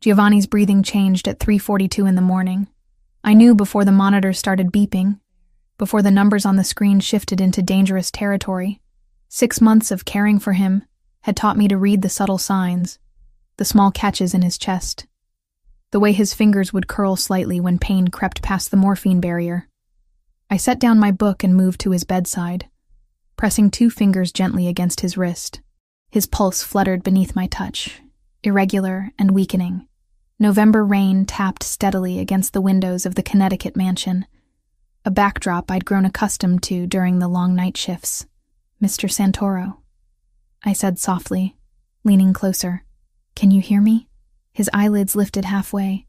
Giovanni's breathing changed at 3:42 in the morning. I knew before the monitor started beeping, before the numbers on the screen shifted into dangerous territory. 6 months of caring for him had taught me to read the subtle signs, the small catches in his chest, the way his fingers would curl slightly when pain crept past the morphine barrier. I set down my book and moved to his bedside, pressing 2 fingers gently against his wrist. His pulse fluttered beneath my touch, irregular and weakening. November rain tapped steadily against the windows of the Connecticut mansion, a backdrop I'd grown accustomed to during the long night shifts. "Mr. Santoro," I said softly, leaning closer. "Can you hear me?" His eyelids lifted halfway,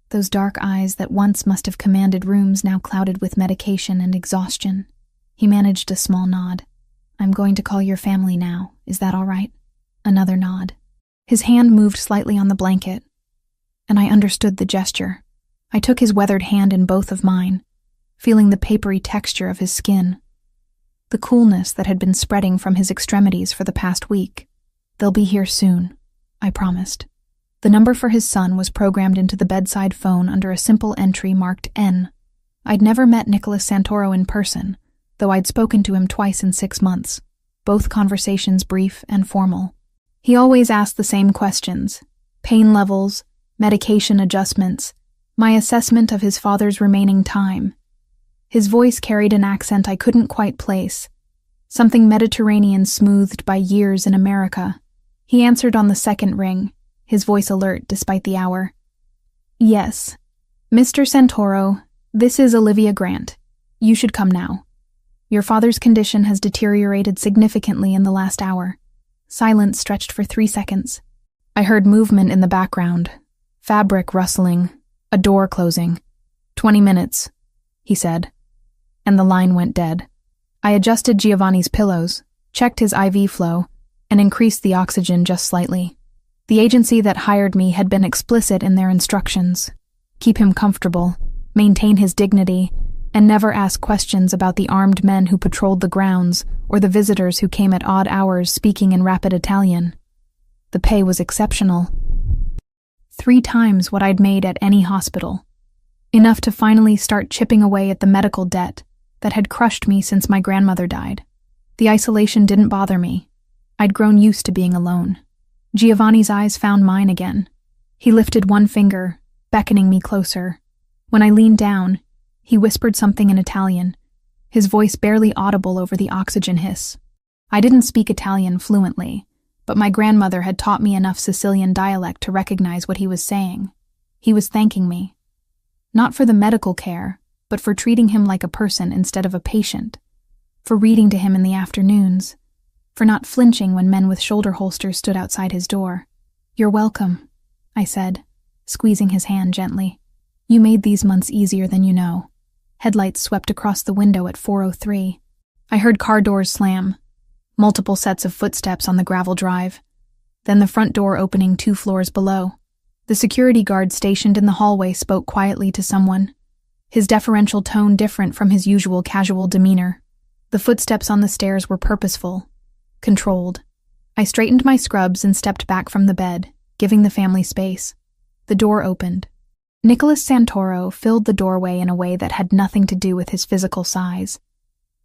those dark eyes that once must have commanded rooms now clouded with medication and exhaustion. He managed a small nod. "I'm going to call your family now. Is that all right?" Another nod. His hand moved slightly on the blanket, and I understood the gesture. I took his weathered hand in both of mine, feeling the papery texture of his skin, the coolness that had been spreading from his extremities for the past week. "They'll be here soon," I promised. The number for his son was programmed into the bedside phone under a simple entry marked N. I'd never met Nicholas Santoro in person, though I'd spoken to him twice in 6 months, both conversations brief and formal. He always asked the same questions: pain levels, medication adjustments, my assessment of his father's remaining time. His voice carried an accent I couldn't quite place, something Mediterranean smoothed by years in America. He answered on the second ring, his voice alert despite the hour. "Yes, Mr. Santoro, this is Olivia Grant. You should come now. Your father's condition has deteriorated significantly in the last hour." Silence stretched for 3 seconds. I heard movement in the background, fabric rustling, a door closing. 20 minutes, he said, and the line went dead. I adjusted Giovanni's pillows, checked his IV flow, and increased the oxygen just slightly. The agency that hired me had been explicit in their instructions: keep him comfortable, maintain his dignity, and never ask questions about the armed men who patrolled the grounds or the visitors who came at odd hours speaking in rapid Italian. The pay was exceptional. 3 times what I'd made at any hospital. Enough to finally start chipping away at the medical debt that had crushed me since my grandmother died. The isolation didn't bother me. I'd grown used to being alone. Giovanni's eyes found mine again. He lifted one finger, beckoning me closer. When I leaned down, he whispered something in Italian, his voice barely audible over the oxygen hiss. I didn't speak Italian fluently, but my grandmother had taught me enough Sicilian dialect to recognize what he was saying. He was thanking me. Not for the medical care, but for treating him like a person instead of a patient, for reading to him in the afternoons, for not flinching when men with shoulder holsters stood outside his door. "You're welcome," I said, squeezing his hand gently. "You made these months easier than you know." Headlights swept across the window at 4:03. I heard car doors slam, multiple sets of footsteps on the gravel drive, then the front door opening 2 floors below. The security guard stationed in the hallway spoke quietly to someone, his deferential tone different from his usual casual demeanor. The footsteps on the stairs were purposeful, controlled. I straightened my scrubs and stepped back from the bed, giving the family space. The door opened. Nicholas Santoro filled the doorway in a way that had nothing to do with his physical size.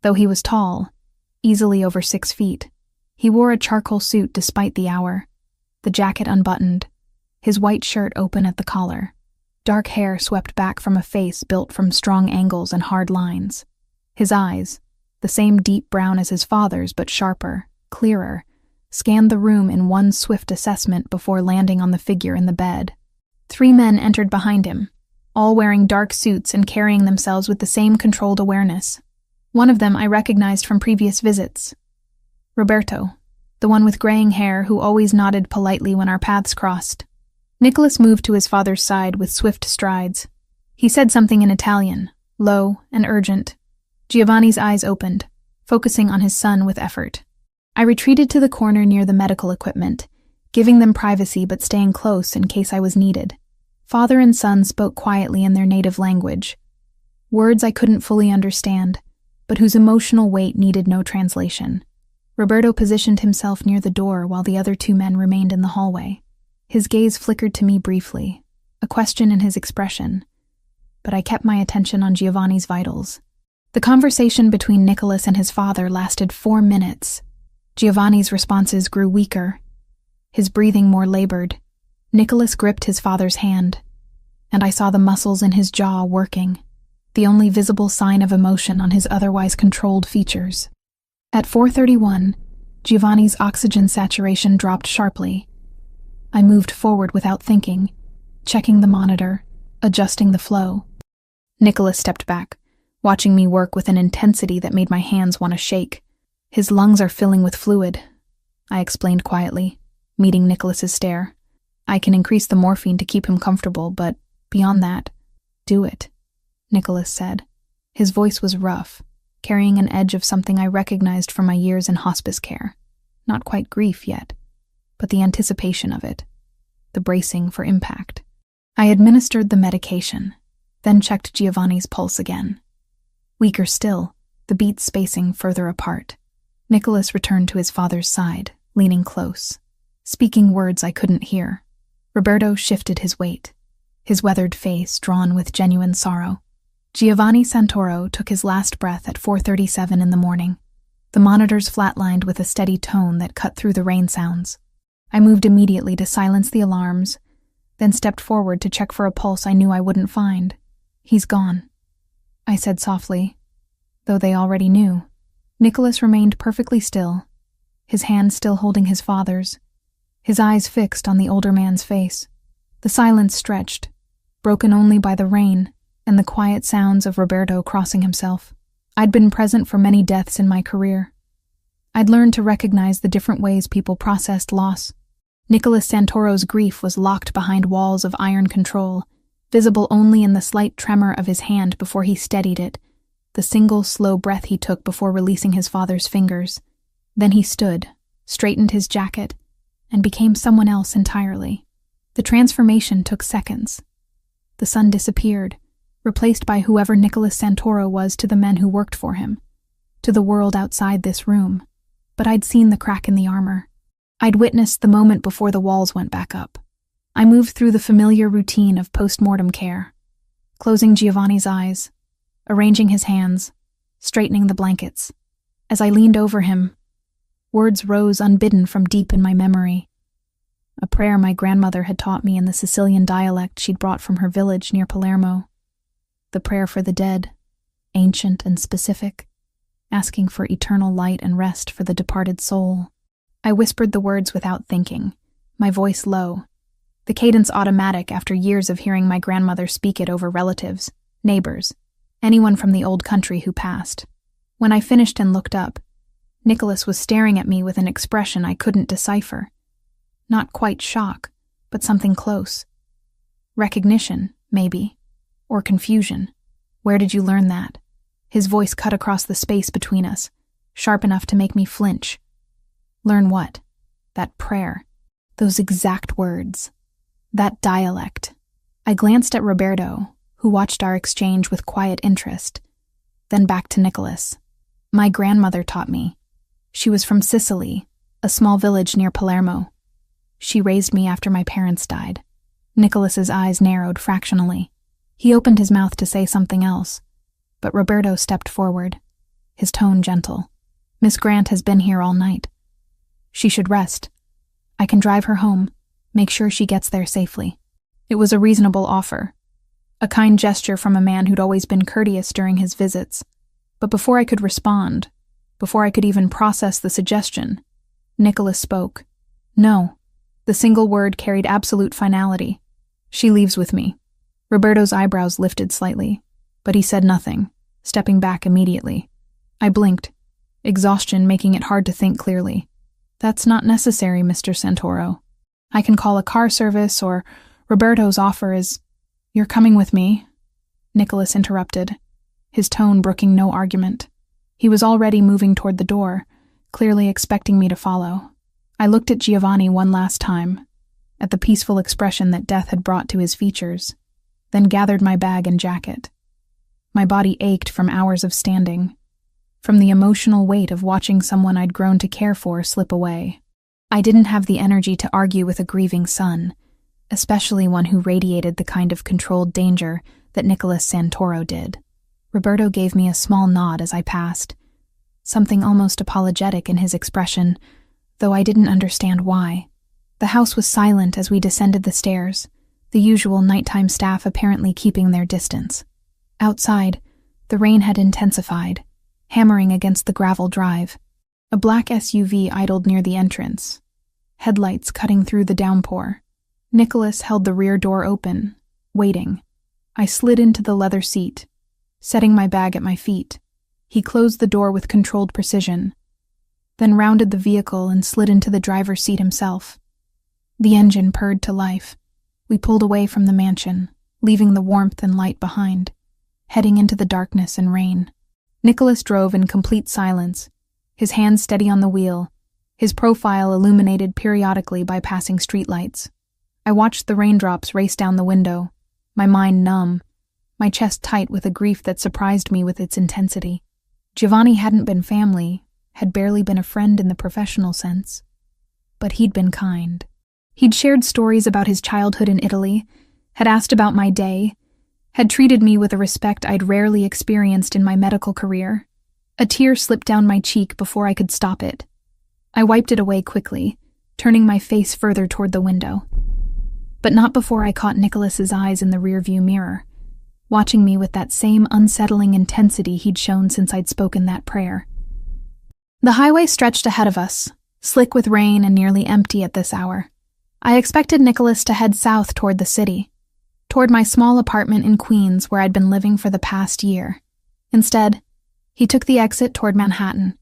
Though he was tall, easily over 6 feet, he wore a charcoal suit despite the hour, the jacket unbuttoned, his white shirt open at the collar. Dark hair swept back from a face built from strong angles and hard lines. His eyes, the same deep brown as his father's but sharper, clearer, scanned the room in one swift assessment before landing on the figure in the bed. 3 men entered behind him, all wearing dark suits and carrying themselves with the same controlled awareness. One of them I recognized from previous visits. Roberto, the one with graying hair who always nodded politely when our paths crossed. Nicholas moved to his father's side with swift strides. He said something in Italian, low and urgent. Giovanni's eyes opened, focusing on his son with effort. I retreated to the corner near the medical equipment, giving them privacy but staying close in case I was needed. Father and son spoke quietly in their native language, words I couldn't fully understand, but whose emotional weight needed no translation. Roberto positioned himself near the door while the other 2 men remained in the hallway. His gaze flickered to me briefly, a question in his expression, but I kept my attention on Giovanni's vitals. The conversation between Nicholas and his father lasted 4 minutes. Giovanni's responses grew weaker, his breathing more labored. Nicholas gripped his father's hand, and I saw the muscles in his jaw working, the only visible sign of emotion on his otherwise controlled features. At 4:31, Giovanni's oxygen saturation dropped sharply. I moved forward without thinking, checking the monitor, adjusting the flow. Nicholas stepped back, watching me work with an intensity that made my hands want to shake. His lungs are filling with fluid, I explained quietly, meeting Nicholas's stare. I can increase the morphine to keep him comfortable, but beyond that, do it, Nicholas said. His voice was rough, carrying an edge of something I recognized from my years in hospice care. Not quite grief yet, but the anticipation of it, the bracing for impact. I administered the medication, then checked Giovanni's pulse again. Weaker still, the beats spacing further apart. Nicholas returned to his father's side, leaning close, speaking words I couldn't hear. Roberto shifted his weight, his weathered face drawn with genuine sorrow. Giovanni Santoro took his last breath at 4:37 in the morning. The monitors flatlined with a steady tone that cut through the rain sounds. I moved immediately to silence the alarms, then stepped forward to check for a pulse I knew I wouldn't find. He's gone, I said softly, though they already knew. Nicholas remained perfectly still, his hand still holding his father's, his eyes fixed on the older man's face. The silence stretched, broken only by the rain and the quiet sounds of Roberto crossing himself. I'd been present for many deaths in my career. I'd learned to recognize the different ways people processed loss. Nicholas Santoro's grief was locked behind walls of iron control, visible only in the slight tremor of his hand before he steadied it, the single slow breath he took before releasing his father's fingers. Then he stood, straightened his jacket, and became someone else entirely. The transformation took seconds. The sun disappeared, replaced by whoever Nicholas Santoro was to the men who worked for him, to the world outside this room. But I'd seen the crack in the armor. I'd witnessed the moment before the walls went back up. I moved through the familiar routine of post-mortem care, closing Giovanni's eyes, arranging his hands, straightening the blankets. As I leaned over him, words rose unbidden from deep in my memory. A prayer my grandmother had taught me in the Sicilian dialect she'd brought from her village near Palermo. The prayer for the dead, ancient and specific, asking for eternal light and rest for the departed soul. I whispered the words without thinking, my voice low, the cadence automatic after years of hearing my grandmother speak it over relatives, neighbors, anyone from the old country who passed. When I finished and looked up, Nicholas was staring at me with an expression I couldn't decipher. Not quite shock, but something close. Recognition, maybe, or confusion. Where did you learn that? His voice cut across the space between us, sharp enough to make me flinch. Learn what? That prayer. Those exact words. That dialect. I glanced at Roberto, who watched our exchange with quiet interest, then back to Nicholas. My grandmother taught me. She was from Sicily, a small village near Palermo. She raised me after my parents died. Nicholas's eyes narrowed fractionally. He opened his mouth to say something else, but Roberto stepped forward, his tone gentle. Miss Grant has been here all night. She should rest. I can drive her home, make sure she gets there safely. It was a reasonable offer, a kind gesture from a man who'd always been courteous during his visits. But before I could respond, before I could even process the suggestion, Nicholas spoke. No. The single word carried absolute finality. She leaves with me. Roberto's eyebrows lifted slightly, but he said nothing, stepping back immediately. I blinked, exhaustion making it hard to think clearly. That's not necessary, Mr. Santoro. I can call a car service, or Roberto's offer is... You're coming with me, Nicholas interrupted, his tone brooking no argument. He was already moving toward the door, clearly expecting me to follow. I looked at Giovanni one last time, at the peaceful expression that death had brought to his features, then gathered my bag and jacket. My body ached from hours of standing, from the emotional weight of watching someone I'd grown to care for slip away. I didn't have the energy to argue with a grieving son, especially one who radiated the kind of controlled danger that Nicholas Santoro did. Roberto gave me a small nod as I passed, something almost apologetic in his expression, though I didn't understand why. The house was silent as we descended the stairs, the usual nighttime staff apparently keeping their distance. Outside, the rain had intensified, hammering against the gravel drive. A black SUV idled near the entrance, headlights cutting through the downpour. Nicholas held the rear door open, waiting. I slid into the leather seat, setting my bag at my feet. He closed the door with controlled precision, then rounded the vehicle and slid into the driver's seat himself. The engine purred to life. We pulled away from the mansion, leaving the warmth and light behind, heading into the darkness and rain. Nicholas drove in complete silence, his hands steady on the wheel, his profile illuminated periodically by passing streetlights. I watched the raindrops race down the window, my mind numb, my chest tight with a grief that surprised me with its intensity. Giovanni hadn't been family, had barely been a friend in the professional sense, but he'd been kind. He'd shared stories about his childhood in Italy, had asked about my day, had treated me with a respect I'd rarely experienced in my medical career. A tear slipped down my cheek before I could stop it. I wiped it away quickly, turning my face further toward the window. But not before I caught Nicholas's eyes in the rearview mirror, watching me with that same unsettling intensity he'd shown since I'd spoken that prayer. The highway stretched ahead of us, slick with rain and nearly empty at this hour. I expected Nicholas to head south toward the city, toward my small apartment in Queens where I'd been living for the past year. Instead, he took the exit toward Manhattan,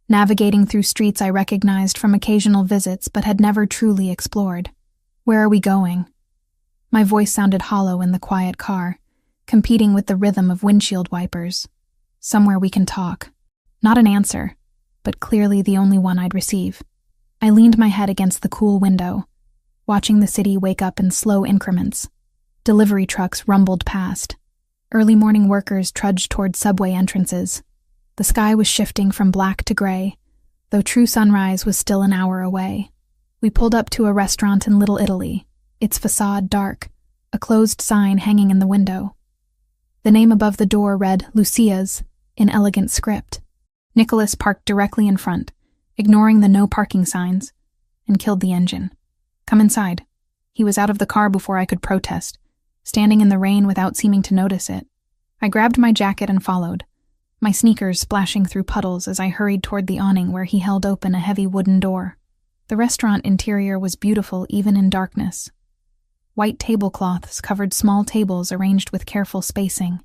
navigating through streets I recognized from occasional visits but had never truly explored. Where are we going? My voice sounded hollow in the quiet car, competing with the rhythm of windshield wipers. Somewhere we can talk. Not an answer, but clearly the only one I'd receive. I leaned my head against the cool window, watching the city wake up in slow increments. Delivery trucks rumbled past. Early morning workers trudged toward subway entrances. The sky was shifting from black to gray, though true sunrise was still an hour away. We pulled up to a restaurant in Little Italy, its facade dark, a closed sign hanging in the window. The name above the door read Lucia's in elegant script. Nicholas parked directly in front, ignoring the no parking signs, and killed the engine. Come inside. He was out of the car before I could protest, standing in the rain without seeming to notice it. I grabbed my jacket and followed, my sneakers splashing through puddles as I hurried toward the awning where he held open a heavy wooden door. The restaurant interior was beautiful even in darkness. White tablecloths covered small tables arranged with careful spacing.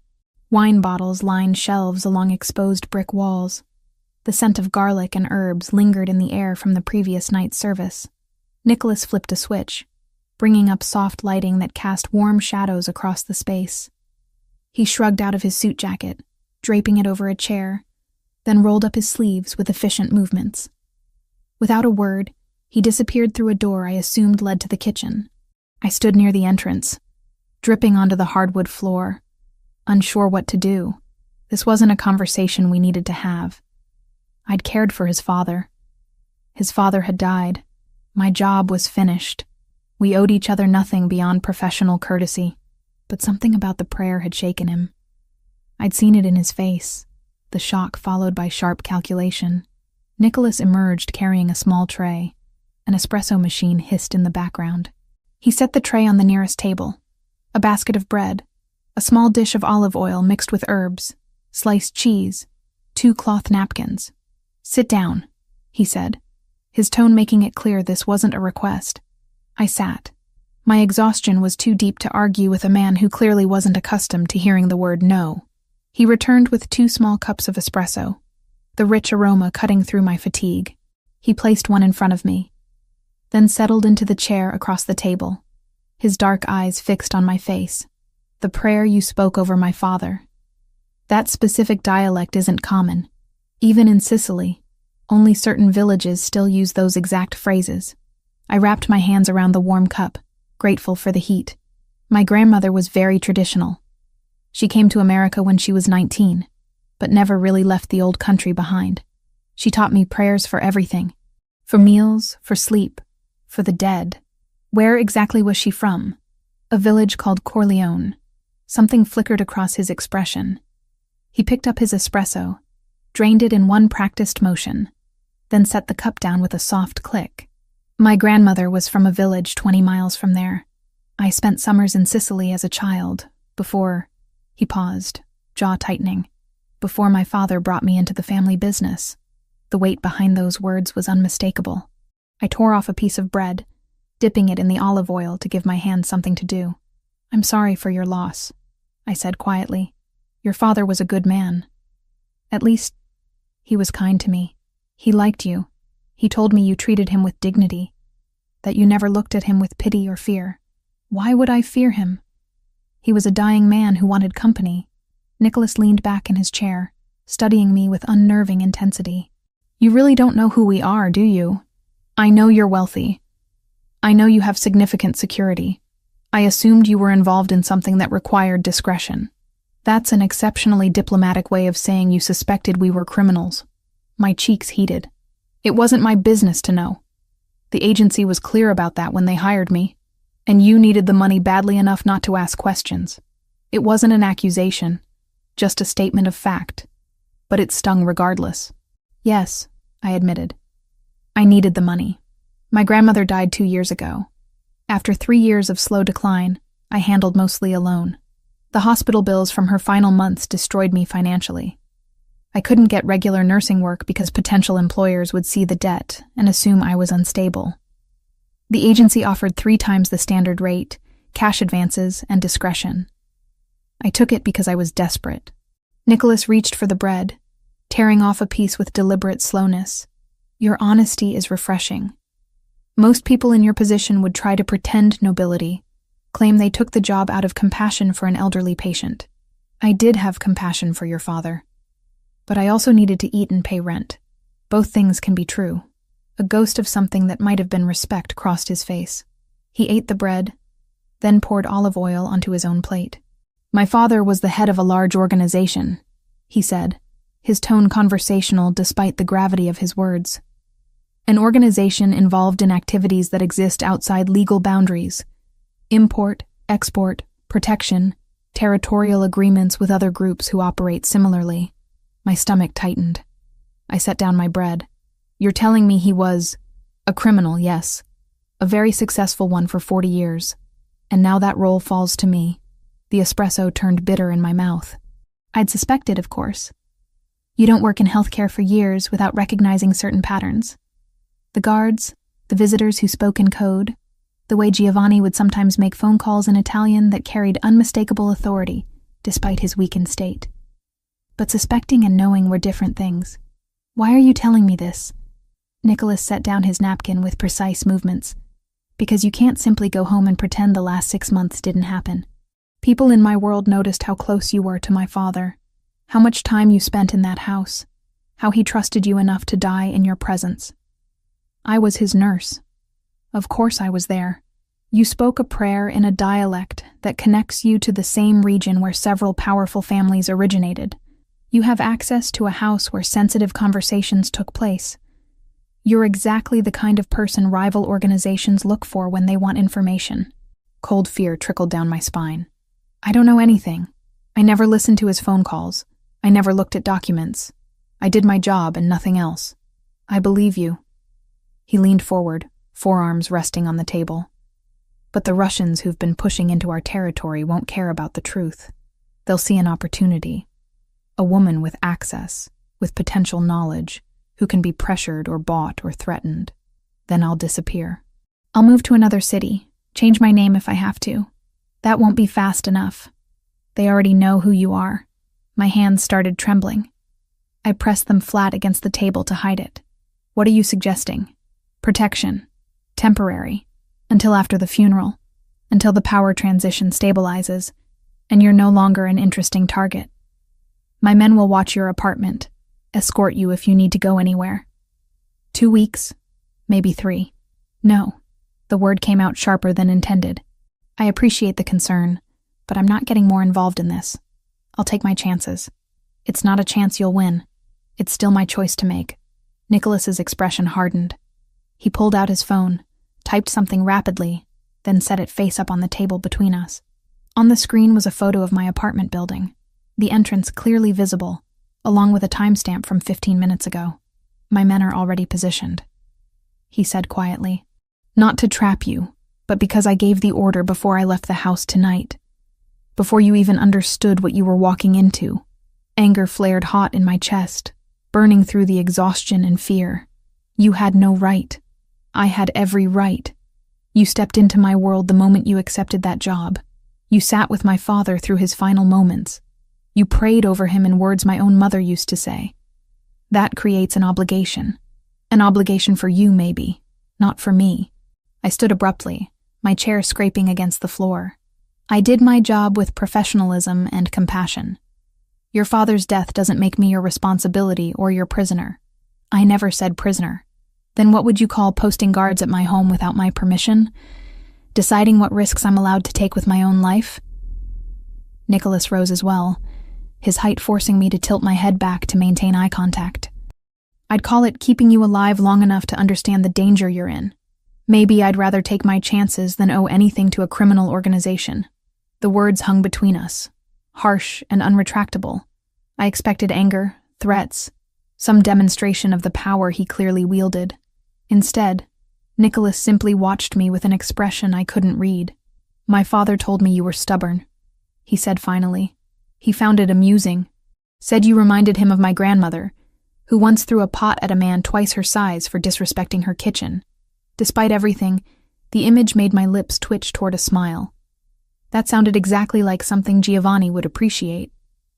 Wine bottles lined shelves along exposed brick walls. The scent of garlic and herbs lingered in the air from the previous night's service. Nicholas flipped a switch, bringing up soft lighting that cast warm shadows across the space. He shrugged out of his suit jacket, draping it over a chair, then rolled up his sleeves with efficient movements. Without a word, he disappeared through a door I assumed led to the kitchen. I stood near the entrance, dripping onto the hardwood floor, unsure what to do. This wasn't a conversation we needed to have. I'd cared for his father. His father had died. My job was finished. We owed each other nothing beyond professional courtesy, but something about the prayer had shaken him. I'd seen it in his face, the shock followed by sharp calculation. Nicholas emerged carrying a small tray. An espresso machine hissed in the background. He set the tray on the nearest table. A basket of bread, a small dish of olive oil mixed with herbs, sliced cheese, 2 cloth napkins. "Sit down," he said, his tone making it clear this wasn't a request. I sat. My exhaustion was too deep to argue with a man who clearly wasn't accustomed to hearing the word no. He returned with 2 small cups of espresso, the rich aroma cutting through my fatigue. He placed one in front of me, then settled into the chair across the table, his dark eyes fixed on my face. "The prayer you spoke over my father. That specific dialect isn't common. Even in Sicily, only certain villages still use those exact phrases." I wrapped my hands around the warm cup, grateful for the heat. My grandmother was very traditional. She came to America when she was 19, but never really left the old country behind. She taught me prayers for everything. For meals, for sleep, for the dead. Where exactly was she from? A village called Corleone. Something flickered across his expression. He picked up his espresso, drained it in one practiced motion, then set the cup down with a soft click. My grandmother was from a village 20 miles from there. I spent summers in Sicily as a child, before— He paused, jaw tightening. Before my father brought me into the family business. The weight behind those words was unmistakable. I tore off a piece of bread, dipping it in the olive oil to give my hands something to do. "I'm sorry for your loss," I said quietly. "Your father was a good man. At least, he was kind to me. He liked you. He told me you treated him with dignity, that you never looked at him with pity or fear." "Why would I fear him? He was a dying man who wanted company." Nicholas leaned back in his chair, studying me with unnerving intensity. "You really don't know who we are, do you? I know you're wealthy. I know you have significant security. I assumed you were involved in something that required discretion. That's an exceptionally diplomatic way of saying you suspected we were criminals." My cheeks heated. "It wasn't my business to know. The agency was clear about that when they hired me, and you needed the money badly enough not to ask questions. It wasn't an accusation, just a statement of fact, but it stung regardless." "Yes," I admitted. "I needed the money. My grandmother died 2 years ago. After 3 years of slow decline, I handled mostly alone. The hospital bills from her final months destroyed me financially. I couldn't get regular nursing work because potential employers would see the debt and assume I was unstable. The agency offered 3 times the standard rate, cash advances, and discretion. I took it because I was desperate." Nicholas reached for the bread, tearing off a piece with deliberate slowness. "Your honesty is refreshing. Most people in your position would try to pretend nobility, claim they took the job out of compassion for an elderly patient. I did have compassion for your father, but I also needed to eat and pay rent. Both things can be true." A ghost of something that might have been respect crossed his face. He ate the bread, then poured olive oil onto his own plate. "My father was the head of a large organization," he said, his tone conversational despite the gravity of his words. "An organization involved in activities that exist outside legal boundaries: import, export, protection, territorial agreements with other groups who operate similarly." My stomach tightened. I set down my bread. "You're telling me he was a criminal, yes. A very successful one for 40 years. And now that role falls to me." The espresso turned bitter in my mouth. "I'd suspected, of course. You don't work in healthcare for years without recognizing certain patterns. The guards, the visitors who spoke in code, the way Giovanni would sometimes make phone calls in Italian that carried unmistakable authority, despite his weakened state. But suspecting and knowing were different things. Why are you telling me this?" Nicholas set down his napkin with precise movements. "Because you can't simply go home and pretend the last 6 months didn't happen. People in my world noticed how close you were to my father, how much time you spent in that house, how he trusted you enough to die in your presence. I was his nurse. Of course I was there. You spoke a prayer in a dialect that connects you to the same region where several powerful families originated. You have access to a house where sensitive conversations took place. You're exactly the kind of person rival organizations look for when they want information." Cold fear trickled down my spine. "I don't know anything. I never listened to his phone calls. I never looked at documents. I did my job and nothing else. I believe you." He leaned forward, forearms resting on the table. "But the Russians who've been pushing into our territory won't care about the truth. They'll see an opportunity. A woman with access, with potential knowledge, who can be pressured or bought or threatened. Then I'll disappear. I'll move to another city, change my name if I have to. That won't be fast enough. They already know who you are." My hands started trembling. I pressed them flat against the table to hide it. "What are you suggesting?" "Protection. Temporary. Until after the funeral. Until the power transition stabilizes, and you're no longer an interesting target. My men will watch your apartment, escort you if you need to go anywhere. 2 weeks, maybe 3. "No." The word came out sharper than intended. "I appreciate the concern, but I'm not getting more involved in this. I'll take my chances. It's not a chance you'll win. It's still my choice to make." Nicholas's expression hardened. He pulled out his phone, typed something rapidly, then set it face up on the table between us. On the screen was a photo of my apartment building, the entrance clearly visible, along with a timestamp from 15 minutes ago. My men are already positioned, he said quietly. Not to trap you, but because I gave the order before I left the house tonight. Before you even understood what you were walking into. Anger flared hot in my chest, burning through the exhaustion and fear. You had no right. I had every right. You stepped into my world the moment you accepted that job. You sat with my father through his final moments. You prayed over him in words my own mother used to say. That creates an obligation. An obligation for you, maybe, not for me. I stood abruptly, my chair scraping against the floor. I did my job with professionalism and compassion. Your father's death doesn't make me your responsibility or your prisoner. I never said prisoner. Then what would you call posting guards at my home without my permission? Deciding what risks I'm allowed to take with my own life? Nicholas rose as well, his height forcing me to tilt my head back to maintain eye contact. I'd call it keeping you alive long enough to understand the danger you're in. Maybe I'd rather take my chances than owe anything to a criminal organization. The words hung between us, harsh and unretractable. I expected anger, threats, some demonstration of the power he clearly wielded. Instead, Nicholas simply watched me with an expression I couldn't read. My father told me you were stubborn, he said finally. He found it amusing. Said you reminded him of my grandmother, who once threw a pot at a man twice her size for disrespecting her kitchen. Despite everything, the image made my lips twitch toward a smile. That sounded exactly like something Giovanni would appreciate.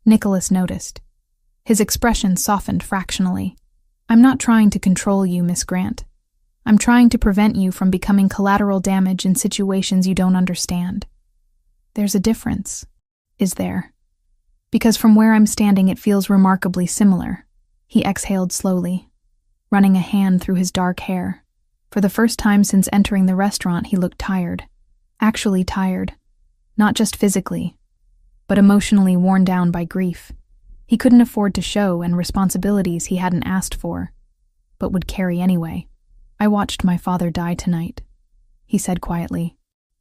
Nicholas noticed. His expression softened fractionally. I'm not trying to control you, Miss Grant. I'm trying to prevent you from becoming collateral damage in situations you don't understand. There's a difference, is there? Because from where I'm standing it feels remarkably similar. He exhaled slowly, running a hand through his dark hair. For the first time since entering the restaurant, he looked tired. Actually tired. Not just physically, but emotionally worn down by grief. He couldn't afford to show and responsibilities he hadn't asked for, but would carry anyway. I watched my father die tonight, he said quietly.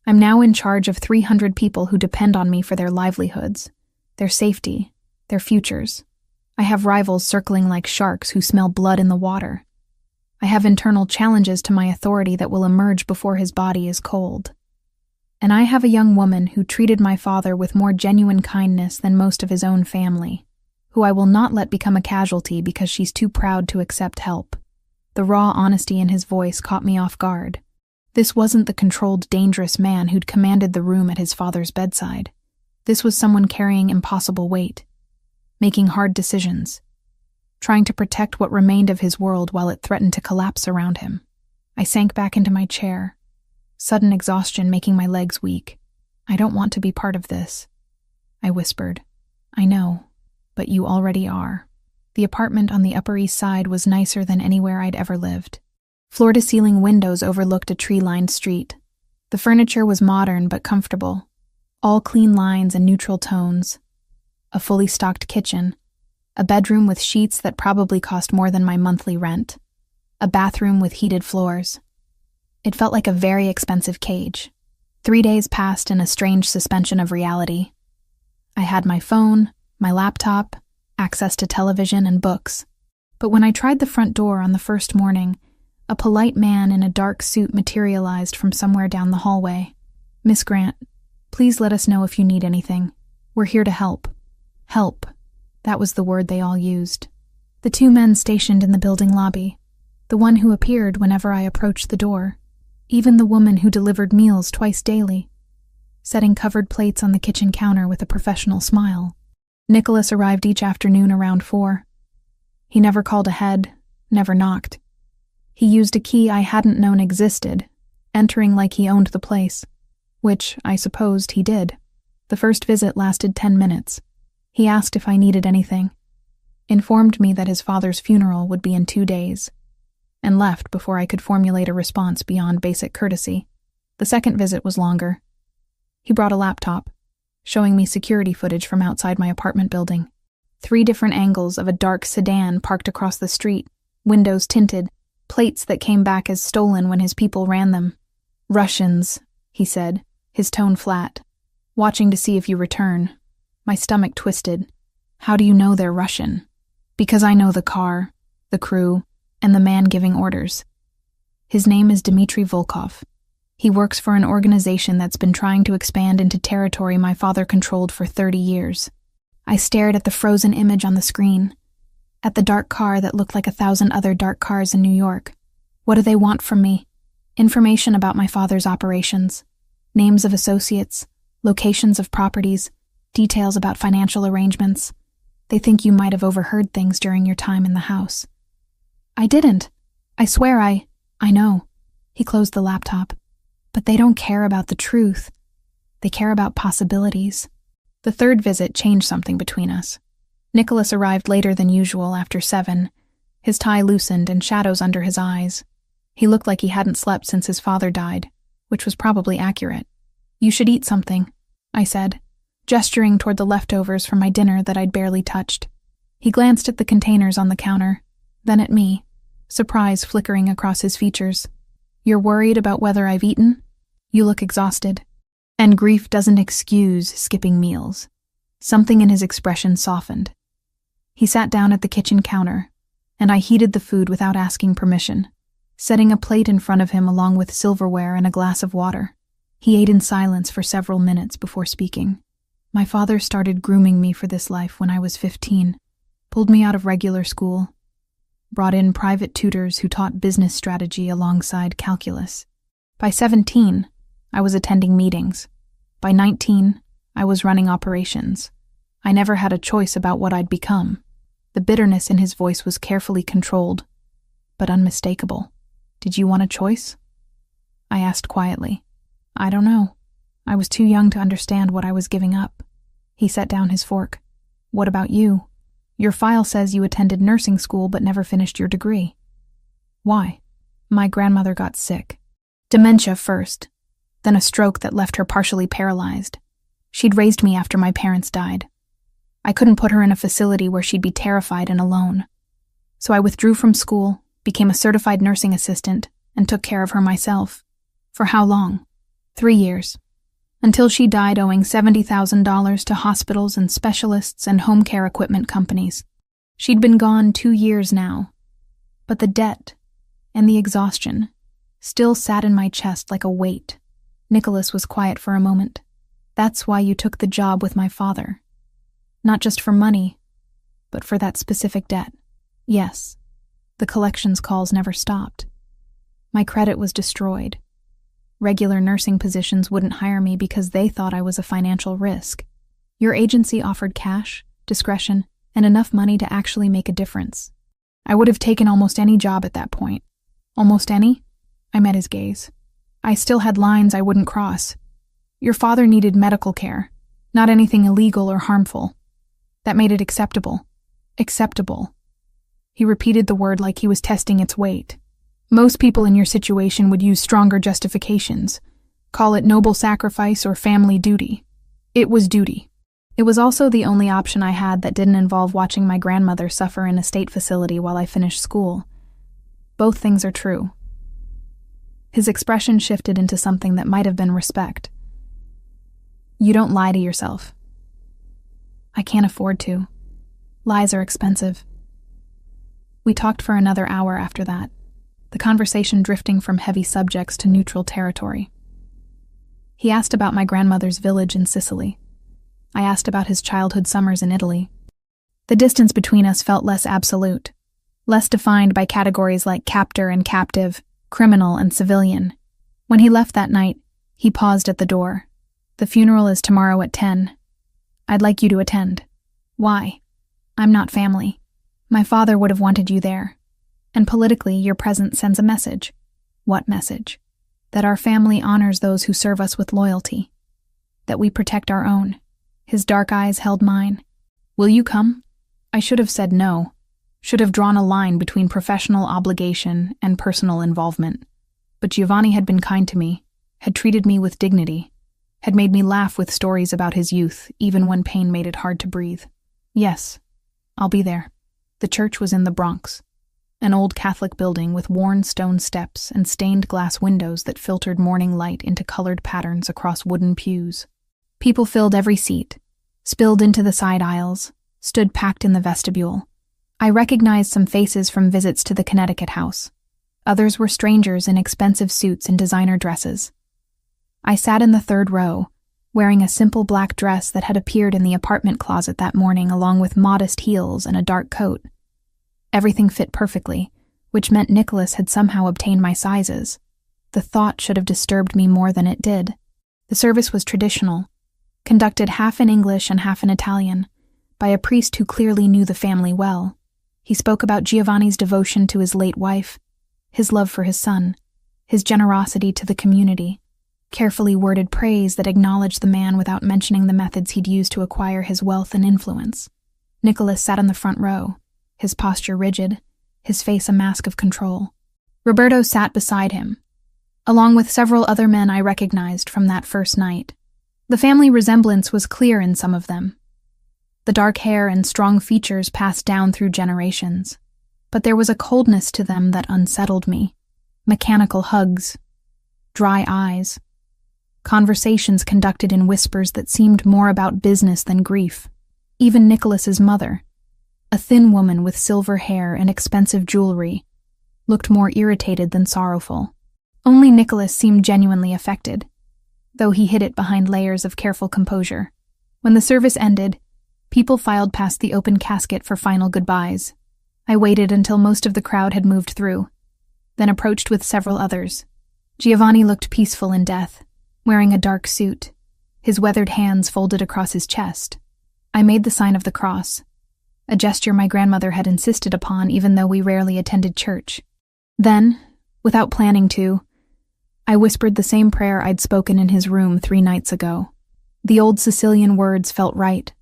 I'm now in charge of 300 people who depend on me for their livelihoods, their safety, their futures. I have rivals circling like sharks who smell blood in the water. I have internal challenges to my authority that will emerge before his body is cold. And I have a young woman who treated my father with more genuine kindness than most of his own family, who I will not let become a casualty because she's too proud to accept help. The raw honesty in his voice caught me off guard. This wasn't the controlled, dangerous man who'd commanded the room at his father's bedside. This was someone carrying impossible weight, making hard decisions, trying to protect what remained of his world while it threatened to collapse around him. I sank back into my chair, sudden exhaustion making my legs weak. I don't want to be part of this, I whispered. I know, but you already are. The apartment on the Upper East Side was nicer than anywhere I'd ever lived. Floor-to-ceiling windows overlooked a tree-lined street. The furniture was modern but comfortable, all clean lines and neutral tones. A fully stocked kitchen, a bedroom with sheets that probably cost more than my monthly rent, a bathroom with heated floors. It felt like a very expensive cage. 3 days passed in a strange suspension of reality. I had my phone, my laptop, access to television and books. But when I tried the front door on the first morning, a polite man in a dark suit materialized from somewhere down the hallway. Miss Grant, please let us know if you need anything. We're here to help. Help. That was the word they all used. The 2 men stationed in the building lobby, the one who appeared whenever I approached the door, even the woman who delivered meals twice daily, setting covered plates on the kitchen counter with a professional smile. Nicholas arrived each afternoon around 4. He never called ahead, never knocked. He used a key I hadn't known existed, entering like he owned the place, which I supposed he did. The first visit lasted 10 minutes. He asked if I needed anything, informed me that his father's funeral would be in 2 days, and left before I could formulate a response beyond basic courtesy. The second visit was longer. He brought a laptop, showing me security footage from outside my apartment building. 3 different angles of a dark sedan parked across the street, windows tinted, plates that came back as stolen when his people ran them. Russians, he said, his tone flat. "Watching to see if you return." My stomach twisted. "How do you know they're Russian?" "Because I know the car, the crew, and the man giving orders. His name is Dmitry Volkov. He works for an organization that's been trying to expand into territory my father controlled for 30 years. I stared at the frozen image on the screen, at the dark car that looked like 1,000 other dark cars in New York. What do they want from me? Information about my father's operations, names of associates, locations of properties, details about financial arrangements. They think you might have overheard things during your time in the house." "I didn't. I swear I know." He closed the laptop. "But they don't care about the truth. They care about possibilities." The third visit changed something between us. Nicholas arrived later than usual after 7, his tie loosened and shadows under his eyes. He looked like he hadn't slept since his father died, which was probably accurate. "You should eat something," I said, gesturing toward the leftovers from my dinner that I'd barely touched. He glanced at the containers on the counter, then at me, surprise flickering across his features. "You're worried about whether I've eaten? You look exhausted." And grief doesn't excuse skipping meals. Something in his expression softened. He sat down at the kitchen counter, and I heated the food without asking permission, setting a plate in front of him along with silverware and a glass of water. He ate in silence for several minutes before speaking. "My father started grooming me for this life when I was 15, pulled me out of regular school, brought in private tutors who taught business strategy alongside calculus. By 17, I was attending meetings. By 19, I was running operations. I never had a choice about what I'd become." The bitterness in his voice was carefully controlled, but unmistakable. "Did you want a choice?" I asked quietly. "I don't know. I was too young to understand what I was giving up." He set down his fork. "What about you? Your file says you attended nursing school but never finished your degree." "Why?" "My grandmother got sick. Dementia first, then a stroke that left her partially paralyzed. She'd raised me after my parents died. I couldn't put her in a facility where she'd be terrified and alone. So I withdrew from school, became a certified nursing assistant, and took care of her myself. For how long? 3 years. Until she died owing $70,000 to hospitals and specialists and home care equipment companies. She'd been gone 2 years now. But the debt and the exhaustion still sat in my chest like a weight. Nicholas was quiet for a moment. "That's why you took the job with my father. Not just for money, but for that specific debt." "Yes." The collections calls never stopped. My credit was destroyed. Regular nursing positions wouldn't hire me because they thought I was a financial risk. Your agency offered cash, discretion, and enough money to actually make a difference. I would have taken almost any job at that point. "Almost any?" I met his gaze. "I still had lines I wouldn't cross. Your father needed medical care, not anything illegal or harmful. That made it acceptable." "Acceptable." He repeated the word like he was testing its weight. "Most people in your situation would use stronger justifications. Call it noble sacrifice or family duty. It was duty. It was also the only option I had that didn't involve watching my grandmother suffer in a state facility while I finished school. Both things are true." His expression shifted into something that might have been respect. "You don't lie to yourself." "I can't afford to. Lies are expensive." We talked for another hour after that, the conversation drifting from heavy subjects to neutral territory. He asked about my grandmother's village in Sicily. I asked about his childhood summers in Italy. The distance between us felt less absolute, less defined by categories like captor and captive, criminal and civilian. When he left that night, he paused at the door. "The funeral is tomorrow at 10. I'd like you to attend." "Why?" "I'm not family. My father would have wanted you there. And politically, your presence sends a message." "What message?" "That our family honors those who serve us with loyalty. That we protect our own." His dark eyes held mine. "Will you come?" I should have said no. Should have drawn a line between professional obligation and personal involvement. But Giovanni had been kind to me, had treated me with dignity, had made me laugh with stories about his youth, even when pain made it hard to breathe. "Yes, I'll be there." The church was in the Bronx. an old Catholic building with worn stone steps and stained glass windows that filtered morning light into colored patterns across wooden pews. People filled every seat, spilled into the side aisles, stood packed in the vestibule. I recognized some faces from visits to the Connecticut house. Others were strangers in expensive suits and designer dresses. I sat in the third row, wearing a simple black dress that had appeared in the apartment closet that morning along with modest heels and a dark coat. Everything fit perfectly, which meant Nicholas had somehow obtained my sizes. The thought should have disturbed me more than it did. The service was traditional, conducted half in English and half in Italian, by a priest who clearly knew the family well. He spoke about Giovanni's devotion to his late wife, his love for his son, his generosity to the community, carefully worded praise that acknowledged the man without mentioning the methods he'd used to acquire his wealth and influence. Nicholas sat in the front row, his posture rigid, his face a mask of control. Roberto sat beside him, along with several other men I recognized from that first night. The family resemblance was clear in some of them. The dark hair and strong features passed down through generations, but there was a coldness to them that unsettled me. Mechanical hugs, dry eyes, conversations conducted in whispers that seemed more about business than grief. Even Nicholas's mother, a thin woman with silver hair and expensive jewelry, looked more irritated than sorrowful. Only Nicholas seemed genuinely affected, though he hid it behind layers of careful composure. When the service ended, people filed past the open casket for final goodbyes. I waited until most of the crowd had moved through, then approached with several others. Giovanni looked peaceful in death, wearing a dark suit, his weathered hands folded across his chest. I made the sign of the cross, a gesture my grandmother had insisted upon even though we rarely attended church. Then, without planning to, I whispered the same prayer I'd spoken in his room 3 nights ago. The old Sicilian words felt right,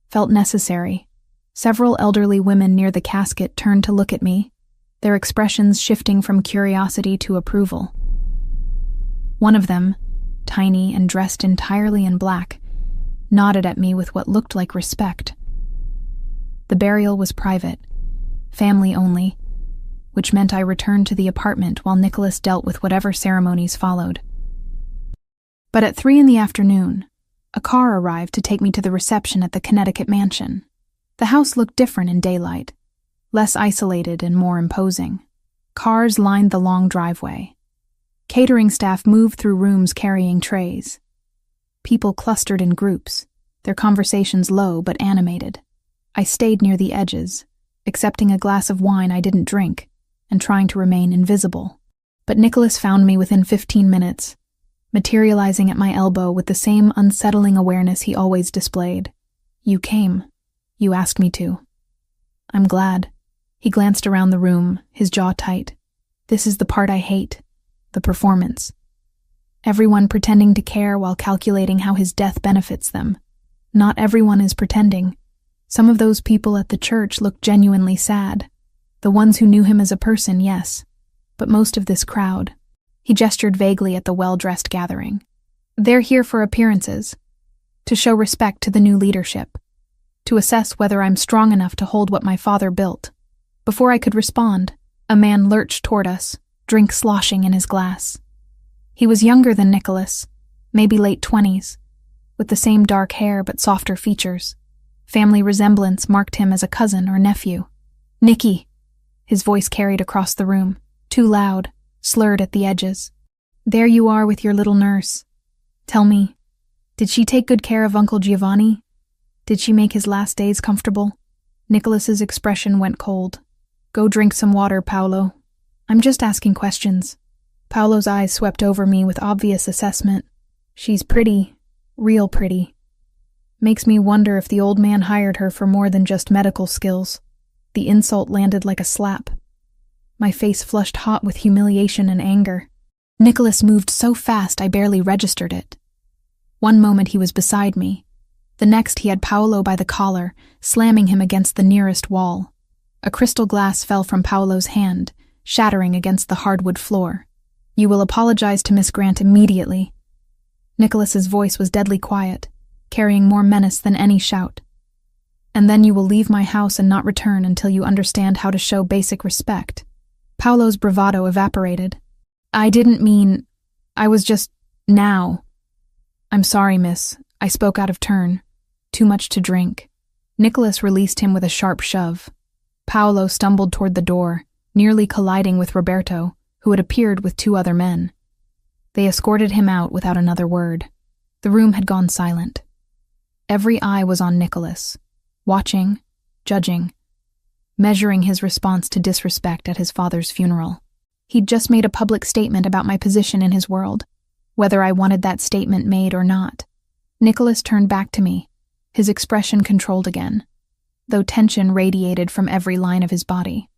felt necessary. Several elderly women near the casket turned to look at me, their expressions shifting from curiosity to approval. One of them, tiny and dressed entirely in black, nodded at me with what looked like respect. The burial was private, family only, which meant I returned to the apartment while Nicholas dealt with whatever ceremonies followed. But at 3 p.m, a car arrived to take me to the reception at the Connecticut mansion. The house looked different in daylight, less isolated and more imposing. Cars lined the long driveway. Catering staff moved through rooms carrying trays. People clustered in groups, their conversations low but animated. I stayed near the edges, accepting a glass of wine I didn't drink and trying to remain invisible. But Nicholas found me within 15 minutes, materializing at my elbow with the same unsettling awareness he always displayed. "You came. You asked me to. I'm glad." He glanced around the room, his jaw tight. "This is the part I hate. The performance. Everyone pretending to care while calculating how his death benefits them. Not everyone is pretending. Some of those people at the church looked genuinely sad. The ones who knew him as a person, yes. But most of this crowd." He gestured vaguely at the well-dressed gathering. "They're here for appearances, to show respect to the new leadership, to assess whether I'm strong enough to hold what my father built." Before I could respond, a man lurched toward us, drink sloshing in his glass. He was younger than Nicholas, maybe late 20s, with the same dark hair but softer features. Family resemblance marked him as a cousin or nephew. "Nicky," his voice carried across the room, too loud, slurred at the edges. "There you are with your little nurse. Tell me, did she take good care of Uncle Giovanni? Did she make his last days comfortable?" Nicholas's expression went cold. "Go drink some water, Paolo. I'm just asking questions." Paolo's eyes swept over me with obvious assessment. "She's pretty, real pretty. Makes me wonder if the old man hired her for more than just medical skills." The insult landed like a slap. My face flushed hot with humiliation and anger. Nicholas moved so fast I barely registered it. One moment he was beside me. The next he had Paolo by the collar, slamming him against the nearest wall. A crystal glass fell from Paolo's hand, shattering against the hardwood floor. "You will apologize to Miss Grant immediately." Nicholas's voice was deadly quiet, carrying more menace than any shout. And then you will leave my house and not return until you understand how to show basic respect. Paolo's bravado evaporated. I didn't mean... I was just... now. I'm sorry, miss. I spoke out of turn. Too much to drink. Nicholas released him with a sharp shove. Paolo stumbled toward the door, nearly colliding with Roberto, who had appeared with 2 other men. They escorted him out without another word. The room had gone silent. Every eye was on Nicholas, watching, judging, measuring his response to disrespect at his father's funeral. He'd just made a public statement about my position in his world, whether I wanted that statement made or not. Nicholas turned back to me, his expression controlled again, though tension radiated from every line of his body.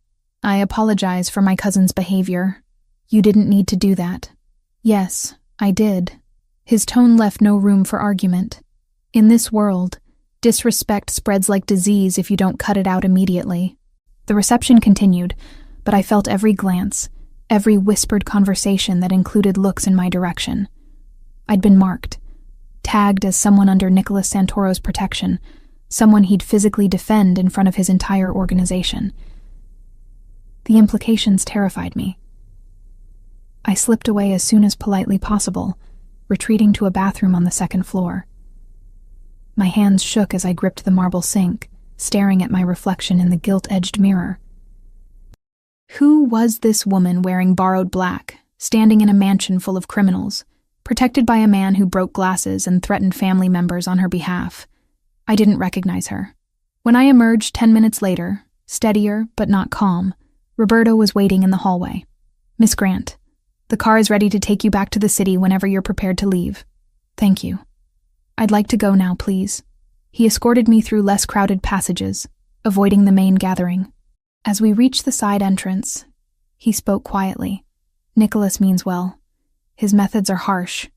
I apologize for my cousin's behavior. You didn't need to do that. Yes, I did. His tone left no room for argument. In this world, disrespect spreads like disease if you don't cut it out immediately. The reception continued, but I felt every glance, every whispered conversation that included looks in my direction. I'd been marked, tagged as someone under Nicholas Santoro's protection, someone he'd physically defend in front of his entire organization. The implications terrified me. I slipped away as soon as politely possible, retreating to a bathroom on the 2nd floor. My hands shook as I gripped the marble sink, staring at my reflection in the gilt-edged mirror. Who was this woman wearing borrowed black, standing in a mansion full of criminals, protected by a man who broke glasses and threatened family members on her behalf? I didn't recognize her. When I emerged 10 minutes later, steadier but not calm, Roberto was waiting in the hallway. Miss Grant, the car is ready to take you back to the city whenever you're prepared to leave. Thank you. I'd like to go now, please. He escorted me through less crowded passages, avoiding the main gathering. As we reached the side entrance, he spoke quietly. Nicholas means well. His methods are harsh,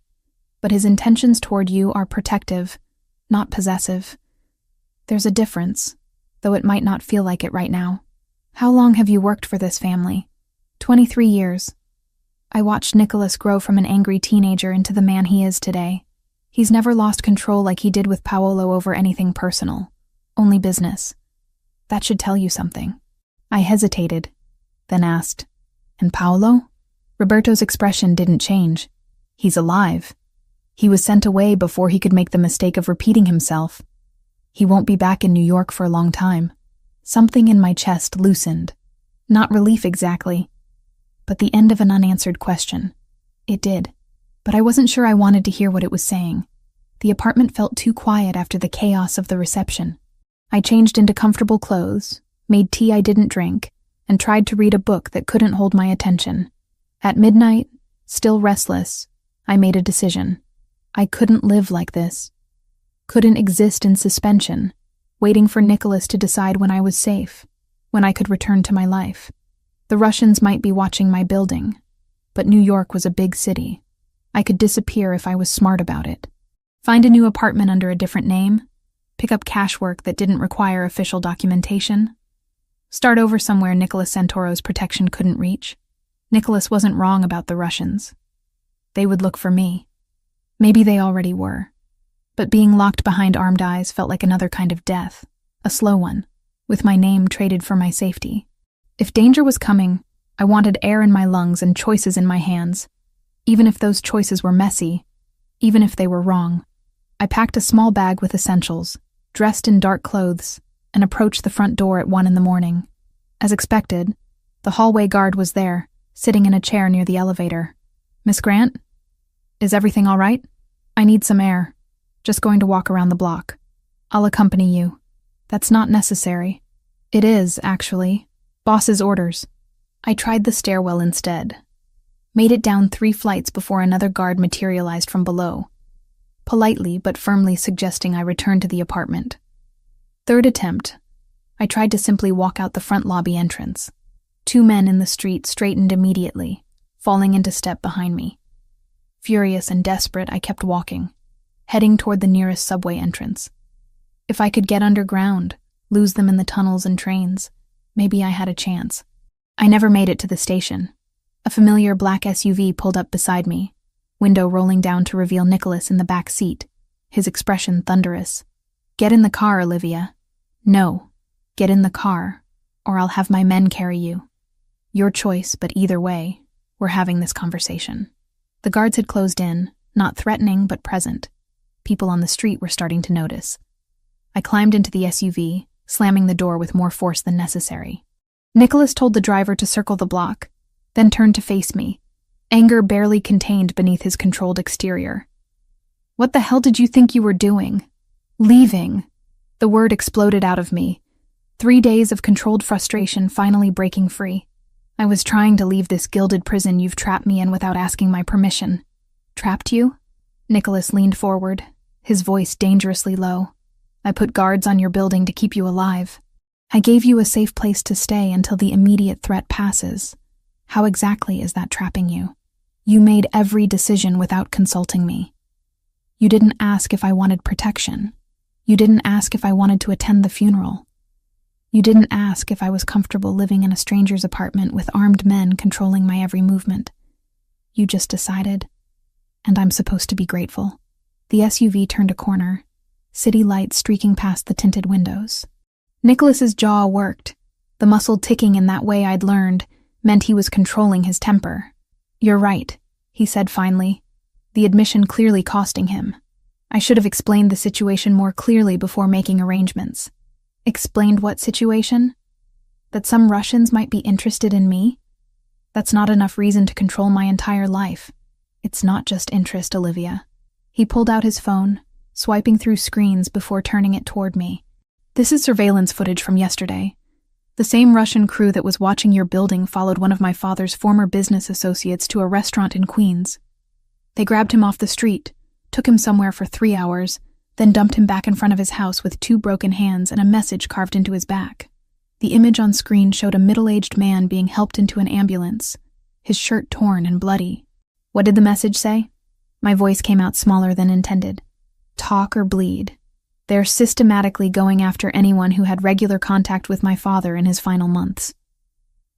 but his intentions toward you are protective, not possessive. There's a difference, though it might not feel like it right now. How long have you worked for this family? 23 years. I watched Nicholas grow from an angry teenager into the man he is today. He's never lost control like he did with Paolo over anything personal, only business. That should tell you something. I hesitated, then asked, And Paolo? Roberto's expression didn't change. He's alive. He was sent away before he could make the mistake of repeating himself. He won't be back in New York for a long time. Something in my chest loosened. Not relief exactly, but the end of an unanswered question. It did, but I wasn't sure I wanted to hear what it was saying. The apartment felt too quiet after the chaos of the reception. I changed into comfortable clothes, made tea I didn't drink, and tried to read a book that couldn't hold my attention. At midnight, still restless, I made a decision. I couldn't live like this. Couldn't exist in suspension, waiting for Nicholas to decide when I was safe, when I could return to my life. The Russians might be watching my building, but New York was a big city. I could disappear if I was smart about it. Find a new apartment under a different name, pick up cash work that didn't require official documentation, start over somewhere Nicholas Santoro's protection couldn't reach. Nicholas wasn't wrong about the Russians. They would look for me. Maybe they already were. But being locked behind armed eyes felt like another kind of death, a slow one, with my name traded for my safety. If danger was coming, I wanted air in my lungs and choices in my hands, even if those choices were messy, even if they were wrong. I packed a small bag with essentials, dressed in dark clothes, and approached the front door at 1 a.m. As expected, the hallway guard was there, sitting in a chair near the elevator. Miss Grant? Is everything all right? I need some air. Just going to walk around the block. I'll accompany you. That's not necessary. It is, actually. Boss's orders. I tried the stairwell instead. Made it down 3 flights before another guard materialized from below, politely but firmly suggesting I return to the apartment. 3rd attempt. I tried to simply walk out the front lobby entrance. 2 men in the street straightened immediately, falling into step behind me. Furious and desperate, I kept walking, heading toward the nearest subway entrance. If I could get underground, lose them in the tunnels and trains, maybe I had a chance. I never made it to the station. A familiar black SUV pulled up beside me, window rolling down to reveal Nicholas in the back seat, his expression thunderous. Get in the car, Olivia. No. Get in the car, or I'll have my men carry you. Your choice, but either way, we're having this conversation. The guards had closed in, not threatening but present. People on the street were starting to notice. I climbed into the SUV, slamming the door with more force than necessary. Nicholas told the driver to circle the block, then turned to face me, anger barely contained beneath his controlled exterior. What the hell did you think you were doing? Leaving. The word exploded out of me. 3 days of controlled frustration finally breaking free. I was trying to leave this gilded prison you've trapped me in without asking my permission. Trapped you? Nicholas leaned forward, his voice dangerously low. I put guards on your building to keep you alive. I gave you a safe place to stay until the immediate threat passes. How exactly is that trapping you? You made every decision without consulting me. You didn't ask if I wanted protection. You didn't ask if I wanted to attend the funeral. You didn't ask if I was comfortable living in a stranger's apartment with armed men controlling my every movement. You just decided, and I'm supposed to be grateful. The SUV turned a corner, city lights streaking past the tinted windows. Nicholas's jaw worked. The muscle ticking in that way I'd learned meant he was controlling his temper. You're right, he said finally, the admission clearly costing him. I should have explained the situation more clearly before making arrangements. Explained what situation? That some Russians might be interested in me? That's not enough reason to control my entire life. It's not just interest, Olivia. He pulled out his phone, swiping through screens before turning it toward me. This is surveillance footage from yesterday. The same Russian crew that was watching your building followed one of my father's former business associates to a restaurant in Queens. They grabbed him off the street, took him somewhere for 3 hours, then dumped him back in front of his house with 2 broken hands and a message carved into his back. The image on screen showed a middle-aged man being helped into an ambulance, his shirt torn and bloody. What did the message say? My voice came out smaller than intended. Talk or bleed. They're systematically going after anyone who had regular contact with my father in his final months.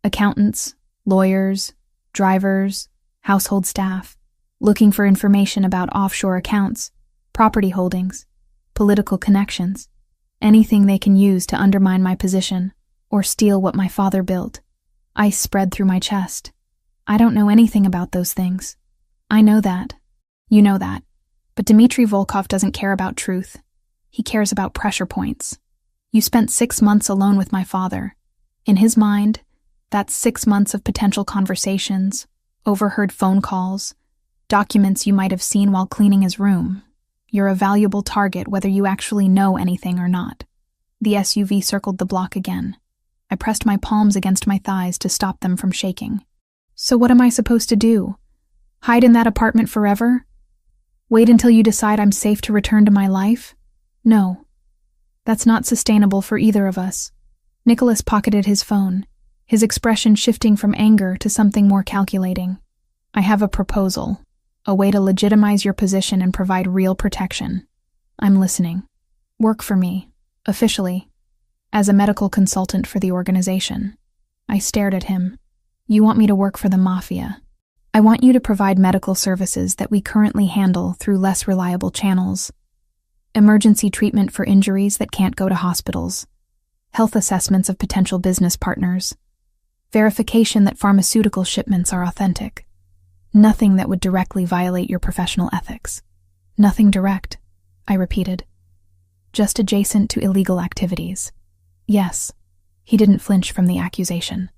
Accountants, lawyers, drivers, household staff, looking for information about offshore accounts, property holdings, political connections, anything they can use to undermine my position or steal what my father built. Ice spread through my chest. I don't know anything about those things. I know that. You know that. But Dmitry Volkov doesn't care about truth. He cares about pressure points. You spent 6 months alone with my father. In his mind, that's 6 months of potential conversations, overheard phone calls, documents you might have seen while cleaning his room. You're a valuable target whether you actually know anything or not. The SUV circled the block again. I pressed my palms against my thighs to stop them from shaking. So what am I supposed to do? Hide in that apartment forever? Wait until you decide I'm safe to return to my life? No. That's not sustainable for either of us. Nicholas pocketed his phone, his expression shifting from anger to something more calculating. I have a proposal, a way to legitimize your position and provide real protection. I'm listening. Work for me, officially, as a medical consultant for the organization. I stared at him. You want me to work for the Mafia. I want you to provide medical services that we currently handle through less reliable channels. Emergency treatment for injuries that can't go to hospitals. Health assessments of potential business partners. Verification that pharmaceutical shipments are authentic. Nothing that would directly violate your professional ethics. Nothing direct, I repeated. Just adjacent to illegal activities. Yes, he didn't flinch from the accusation.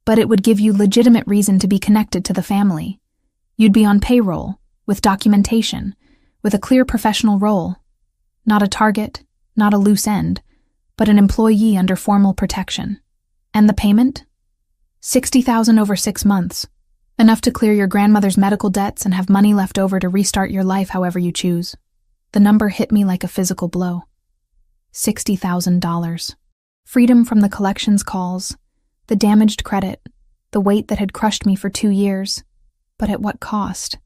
But it would give you legitimate reason to be connected to the family. You'd be on payroll, with documentation, with a clear professional role. Not a target, not a loose end, but an employee under formal protection. And the payment? $60,000 over 6 months. Enough to clear your grandmother's medical debts and have money left over to restart your life however you choose. The number hit me like a physical blow. $60,000. Freedom from the collections calls, the damaged credit, the weight that had crushed me for 2 years. But at what cost?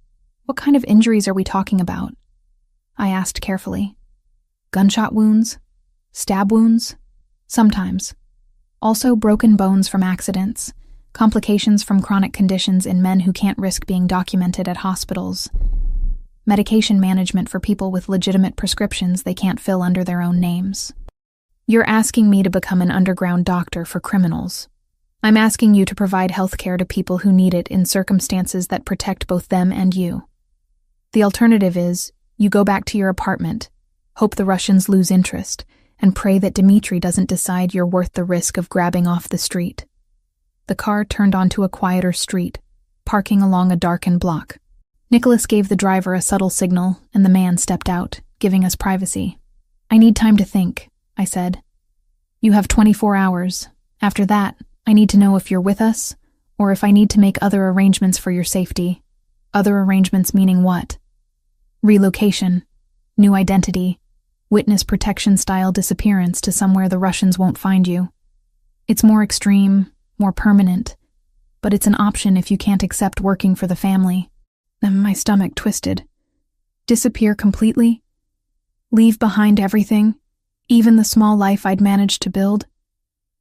What kind of injuries are we talking about? I asked carefully. Gunshot wounds? Stab wounds? Sometimes. Also broken bones from accidents, complications from chronic conditions in men who can't risk being documented at hospitals, medication management for people with legitimate prescriptions they can't fill under their own names. You're asking me to become an underground doctor for criminals. I'm asking you to provide health care to people who need it in circumstances that protect both them and you. The alternative is, you go back to your apartment, hope the Russians lose interest, and pray that Dmitri doesn't decide you're worth the risk of grabbing off the street. The car turned onto a quieter street, parking along a darkened block. Nicholas gave the driver a subtle signal, and the man stepped out, giving us privacy. I need time to think, I said. You have 24 hours. After that, I need to know if you're with us, or if I need to make other arrangements for your safety. Other arrangements meaning what? Relocation, new identity, witness protection-style disappearance to somewhere the Russians won't find you. It's more extreme, more permanent, but it's an option if you can't accept working for the family. Then my stomach twisted. Disappear completely? Leave behind everything, even the small life I'd managed to build?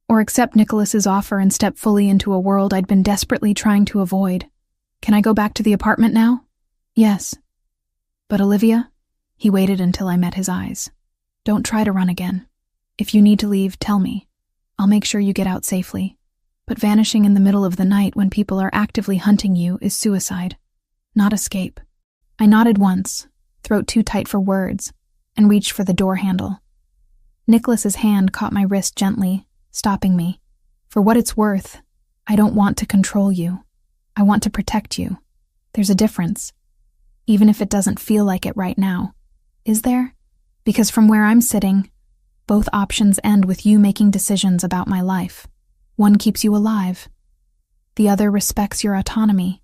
Or accept Nicholas's offer and step fully into a world I'd been desperately trying to avoid? Can I go back to the apartment now? Yes. But Olivia? He waited until I met his eyes. Don't try to run again. If you need to leave, tell me. I'll make sure you get out safely. But vanishing in the middle of the night when people are actively hunting you is suicide, not escape. I nodded once, throat too tight for words, and reached for the door handle. Nicholas's hand caught my wrist gently, stopping me. For what it's worth, I don't want to control you. I want to protect you. There's a difference, even if it doesn't feel like it right now. Is there? Because from where I'm sitting, both options end with you making decisions about my life. One keeps you alive. The other respects your autonomy.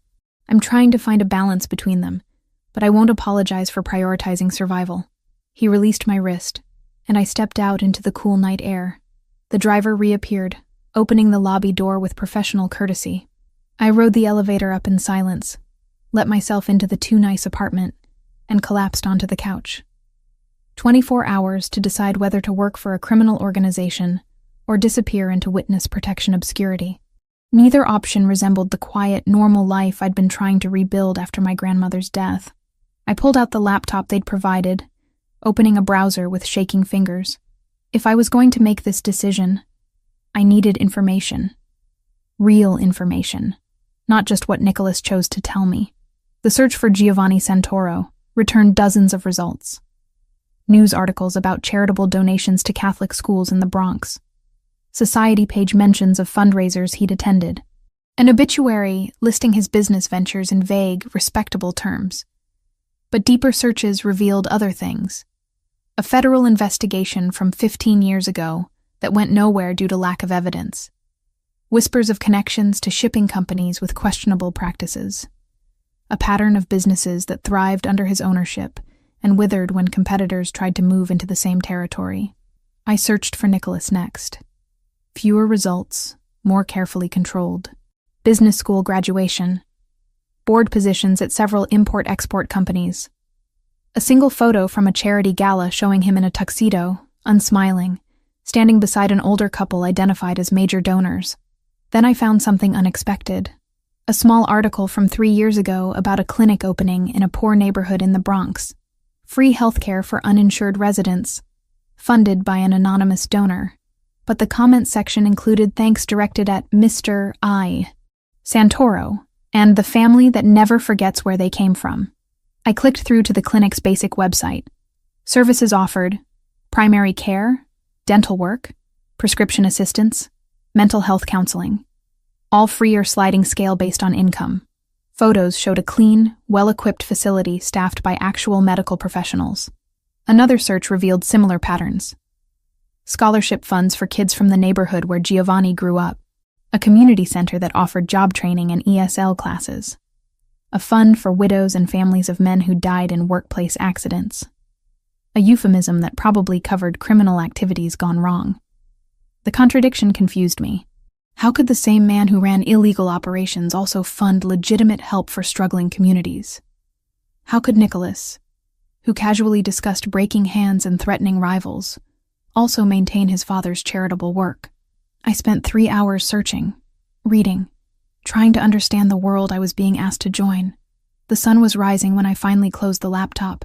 I'm trying to find a balance between them, but I won't apologize for prioritizing survival. He released my wrist, and I stepped out into the cool night air. The driver reappeared, opening the lobby door with professional courtesy. I rode the elevator up in silence, let myself into the too-nice apartment, and collapsed onto the couch. 24 hours to decide whether to work for a criminal organization or disappear into witness protection obscurity. Neither option resembled the quiet, normal life I'd been trying to rebuild after my grandmother's death. I pulled out the laptop they'd provided, opening a browser with shaking fingers. If I was going to make this decision, I needed information. Real information. Not just what Nicholas chose to tell me. The search for Giovanni Santoro returned dozens of results. News articles about charitable donations to Catholic schools in the Bronx. Society page mentions of fundraisers he'd attended. An obituary listing his business ventures in vague, respectable terms. But deeper searches revealed other things. A federal investigation from 15 years ago that went nowhere due to lack of evidence. Whispers of connections to shipping companies with questionable practices. A pattern of businesses that thrived under his ownership and withered when competitors tried to move into the same territory. I searched for Nicholas next. Fewer results, more carefully controlled. Business school graduation. Board positions at several import-export companies. A single photo from a charity gala showing him in a tuxedo, unsmiling, standing beside an older couple identified as major donors. Then I found something unexpected. A small article from 3 years ago about a clinic opening in a poor neighborhood in the Bronx. Free healthcare for uninsured residents, funded by an anonymous donor. But the comment section included thanks directed at Mr. I. Santoro, and the family that never forgets where they came from. I clicked through to the clinic's basic website. Services offered: primary care, dental work, prescription assistance, mental health counseling. All free or sliding scale based on income. Photos showed a clean, well-equipped facility staffed by actual medical professionals. Another search revealed similar patterns. Scholarship funds for kids from the neighborhood where Giovanni grew up. A community center that offered job training and ESL classes. A fund for widows and families of men who died in workplace accidents. A euphemism that probably covered criminal activities gone wrong. The contradiction confused me. How could the same man who ran illegal operations also fund legitimate help for struggling communities? How could Nicholas, who casually discussed breaking hands and threatening rivals, also maintain his father's charitable work? I spent 3 hours searching, reading, trying to understand the world I was being asked to join. The sun was rising when I finally closed the laptop.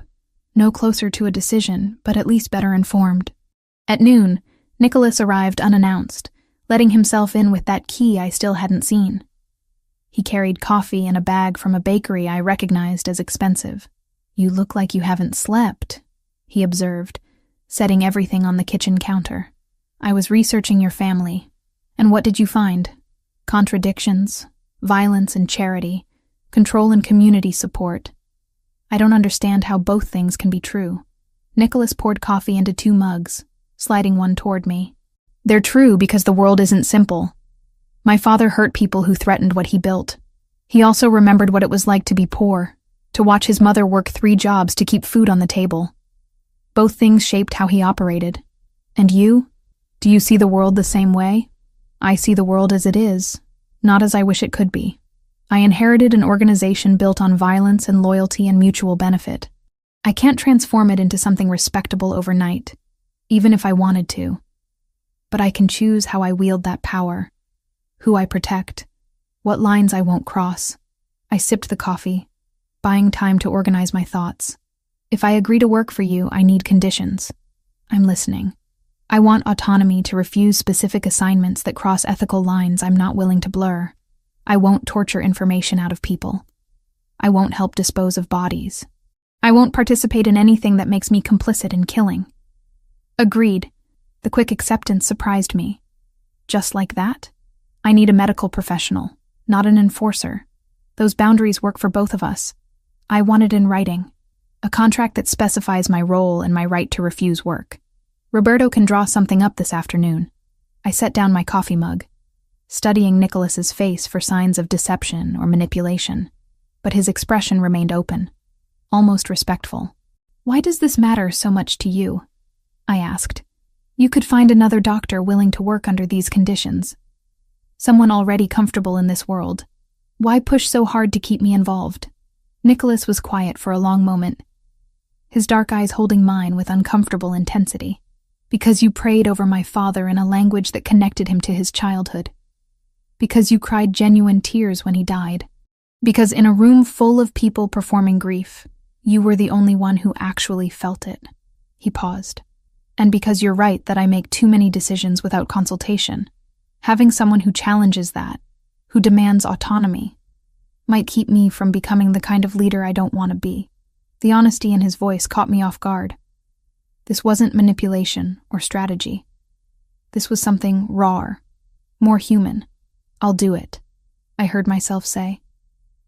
No closer to a decision, but at least better informed. At noon, Nicholas arrived unannounced, letting himself in with that key I still hadn't seen. He carried coffee in a bag from a bakery I recognized as expensive. "You look like you haven't slept," he observed, setting everything on the kitchen counter. "I was researching your family. And what did you find? Contradictions, violence and charity, control and community support. I don't understand how both things can be true." Nicholas poured coffee into 2 mugs, sliding one toward me. "They're true because the world isn't simple. My father hurt people who threatened what he built. He also remembered what it was like to be poor, to watch his mother work 3 jobs to keep food on the table. Both things shaped how he operated. And you? Do you see the world the same way? I see the world as it is, not as I wish it could be. I inherited an organization built on violence and loyalty and mutual benefit. I can't transform it into something respectable overnight, even if I wanted to. But I can choose how I wield that power, who I protect, what lines I won't cross." I sipped the coffee, buying time to organize my thoughts. "If I agree to work for you, I need conditions. I'm listening. I want autonomy to refuse specific assignments that cross ethical lines I'm not willing to blur. I won't torture information out of people. I won't help dispose of bodies. I won't participate in anything that makes me complicit in killing." "Agreed." The quick acceptance surprised me. "Just like that? I need a medical professional, not an enforcer. Those boundaries work for both of us. I want it in writing. A contract that specifies my role and my right to refuse work. Roberto can draw something up this afternoon." I set down my coffee mug, studying Nicholas's face for signs of deception or manipulation, but his expression remained open, almost respectful. "Why does this matter so much to you?" I asked. "You could find another doctor willing to work under these conditions. Someone already comfortable in this world. Why push so hard to keep me involved?" Nicholas was quiet for a long moment, his dark eyes holding mine with uncomfortable intensity. "Because you prayed over my father in a language that connected him to his childhood. Because you cried genuine tears when he died. Because in a room full of people performing grief, you were the only one who actually felt it." He paused. "And because you're right that I make too many decisions without consultation. Having someone who challenges that, who demands autonomy, might keep me from becoming the kind of leader I don't want to be." The honesty in his voice caught me off guard. This wasn't manipulation or strategy. This was something rawer, more human. "I'll do it," I heard myself say.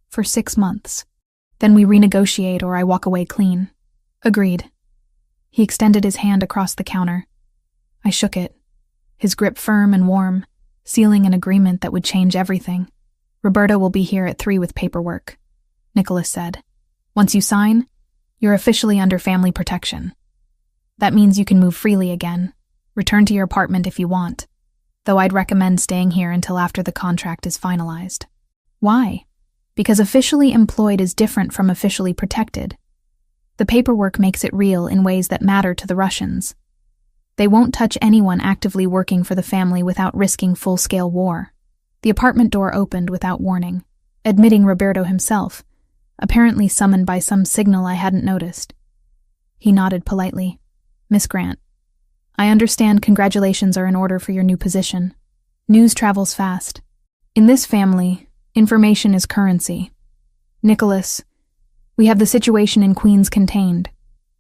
"For 6 months. Then we renegotiate or I walk away clean." "Agreed." He extended his hand across the counter. I shook it, his grip firm and warm, sealing an agreement that would change everything. "Roberto will be here at 3 with paperwork," Nicholas said. "Once you sign, you're officially under family protection. That means you can move freely again, return to your apartment if you want, though I'd recommend staying here until after the contract is finalized." "Why?" "Because officially employed is different from officially protected. The paperwork makes it real in ways that matter to the Russians. They won't touch anyone actively working for the family without risking full-scale war." The apartment door opened without warning, admitting Roberto himself, apparently summoned by some signal I hadn't noticed. He nodded politely. "Miss Grant, I understand congratulations are in order for your new position. News travels fast. In this family, information is currency. Nicholas, we have the situation in Queens contained.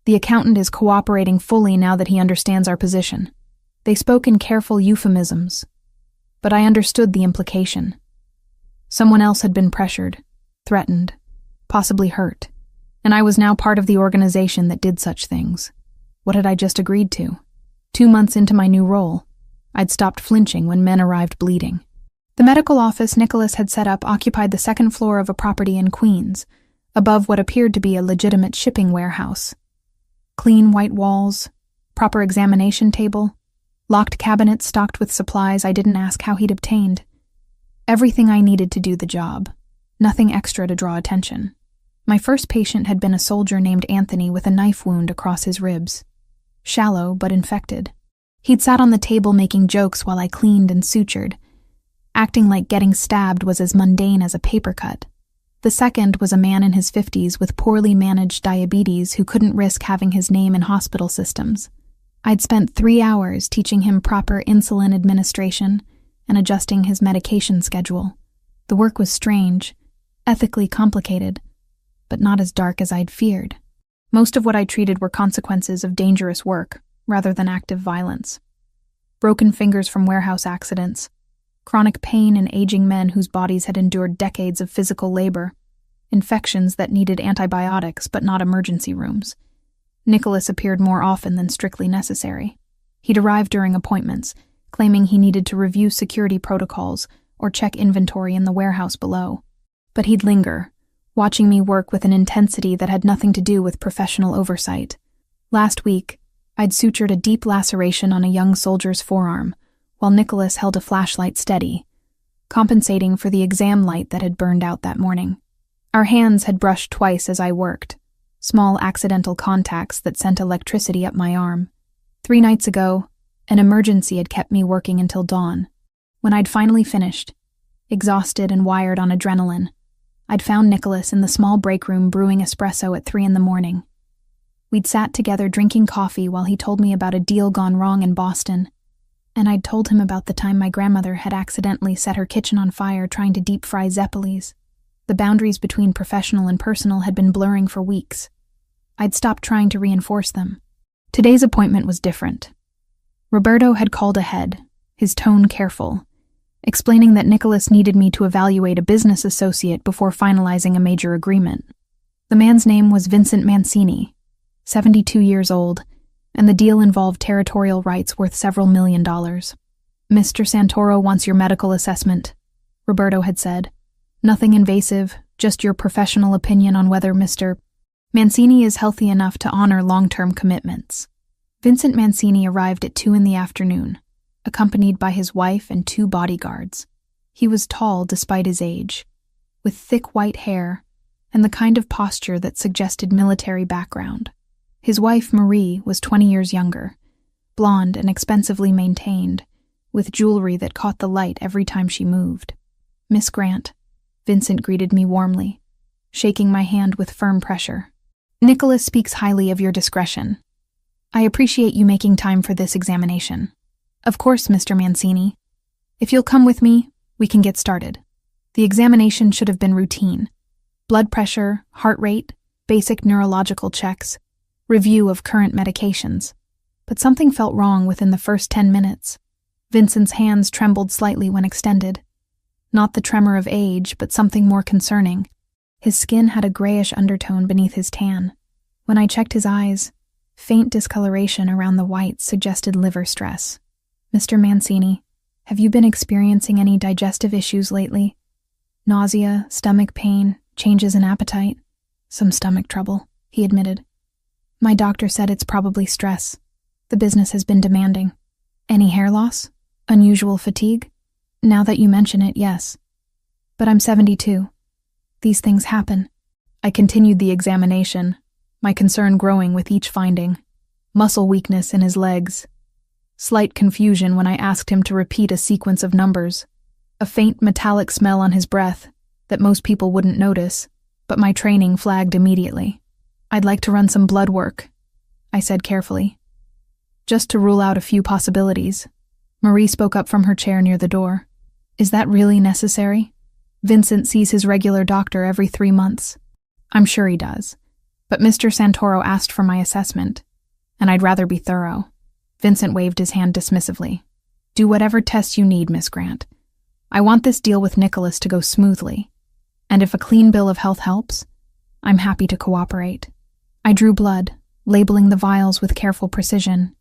The accountant is cooperating fully now that he understands our position." They spoke in careful euphemisms, but I understood the implication. Someone else had been pressured, threatened, possibly hurt, and I was now part of the organization that did such things. What had I just agreed to? 2 months into my new role, I'd stopped flinching when men arrived bleeding. The medical office Nicholas had set up occupied the 2nd floor of a property in Queens, above what appeared to be a legitimate shipping warehouse. Clean white walls, proper examination table, locked cabinets stocked with supplies I didn't ask how he'd obtained. Everything I needed to do the job, nothing extra to draw attention. My first patient had been a soldier named Anthony with a knife wound across his ribs. Shallow, but infected. He'd sat on the table making jokes while I cleaned and sutured, acting like getting stabbed was as mundane as a paper cut. The second was a man in his 50s with poorly managed diabetes who couldn't risk having his name in hospital systems. I'd spent 3 hours teaching him proper insulin administration and adjusting his medication schedule. The work was strange, ethically complicated, but not as dark as I'd feared. Most of what I treated were consequences of dangerous work, rather than active violence. Broken fingers from warehouse accidents, chronic pain in aging men whose bodies had endured decades of physical labor, infections that needed antibiotics but not emergency rooms. Nicholas appeared more often than strictly necessary. He'd arrive during appointments, claiming he needed to review security protocols or check inventory in the warehouse below. But he'd linger, watching me work with an intensity that had nothing to do with professional oversight. Last week, I'd sutured a deep laceration on a young soldier's forearm, while Nicholas held a flashlight steady, compensating for the exam light that had burned out that morning. Our hands had brushed twice as I worked, small accidental contacts that sent electricity up my arm. 3 nights ago, an emergency had kept me working until dawn. When I'd finally finished, exhausted and wired on adrenaline, I'd found Nicholas in the small break room brewing espresso at 3 a.m. We'd sat together drinking coffee while he told me about a deal gone wrong in Boston, and I'd told him about the time my grandmother had accidentally set her kitchen on fire trying to deep-fry Zeppelis. The boundaries between professional and personal had been blurring for weeks. I'd stopped trying to reinforce them. Today's appointment was different. Roberto had called ahead, his tone careful, explaining that Nicholas needed me to evaluate a business associate before finalizing a major agreement. The man's name was Vincent Mancini, 72 years old, and the deal involved territorial rights worth several $1 million. "Mr. Santoro wants your medical assessment," Roberto had said. "Nothing invasive, just your professional opinion on whether Mr. Mancini is healthy enough to honor long-term commitments." Vincent Mancini arrived at 2 p.m, accompanied by his wife and 2 bodyguards. He was tall despite his age, with thick white hair and the kind of posture that suggested military background. His wife, Marie, was 20 years younger, blonde and expensively maintained, with jewelry that caught the light every time she moved. "Miss Grant," Vincent greeted me warmly, shaking my hand with firm pressure. "Nicholas speaks highly of your discretion. I appreciate you making time for this examination." "Of course, Mr. Mancini. If you'll come with me, we can get started." The examination should have been routine. Blood pressure, heart rate, basic neurological checks, review of current medications. But something felt wrong within the first 10 minutes. Vincent's hands trembled slightly when extended. Not the tremor of age, but something more concerning. His skin had a grayish undertone beneath his tan. When I checked his eyes, faint discoloration around the whites suggested liver stress. "Mr. Mancini, have you been experiencing any digestive issues lately? Nausea, stomach pain, changes in appetite?" "Some stomach trouble," he admitted. "My doctor said it's probably stress. The business has been demanding." "Any hair loss? Unusual fatigue?" "Now that you mention it, yes. But I'm 72. These things happen." I continued the examination, my concern growing with each finding. Muscle weakness in his legs. Slight confusion when I asked him to repeat a sequence of numbers. A faint metallic smell on his breath that most people wouldn't notice, but my training flagged immediately. "I'd like to run some blood work," I said carefully, "just to rule out a few possibilities." Marie spoke up from her chair near the door. "Is that really necessary? Vincent sees his regular doctor every 3 months." "I'm sure he does. But Mr. Santoro asked for my assessment, and I'd rather be thorough." Vincent waved his hand dismissively. "Do whatever tests you need, Miss Grant. I want this deal with Nicholas to go smoothly, and if a clean bill of health helps, I'm happy to cooperate." I drew blood, labeling the vials with careful precision,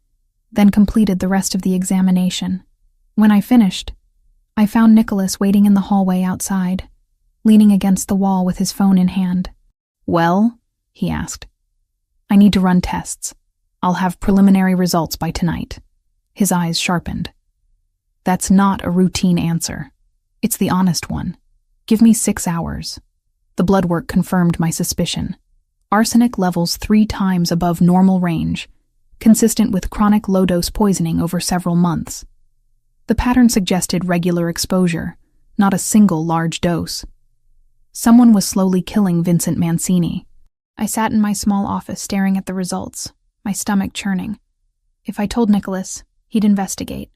then completed the rest of the examination. When I finished, I found Nicholas waiting in the hallway outside, leaning against the wall with his phone in hand. "Well?" he asked. "I need to run tests. I'll have preliminary results by tonight." His eyes sharpened. "That's not a routine answer. It's the honest one. Give me 6 hours." The blood work confirmed my suspicion. Arsenic levels 3 times above normal range, consistent with chronic low-dose poisoning over several months. The pattern suggested regular exposure, not a single large dose. Someone was slowly killing Vincent Mancini. I sat in my small office staring at the results, my stomach churning. If I told Nicholas, he'd investigate.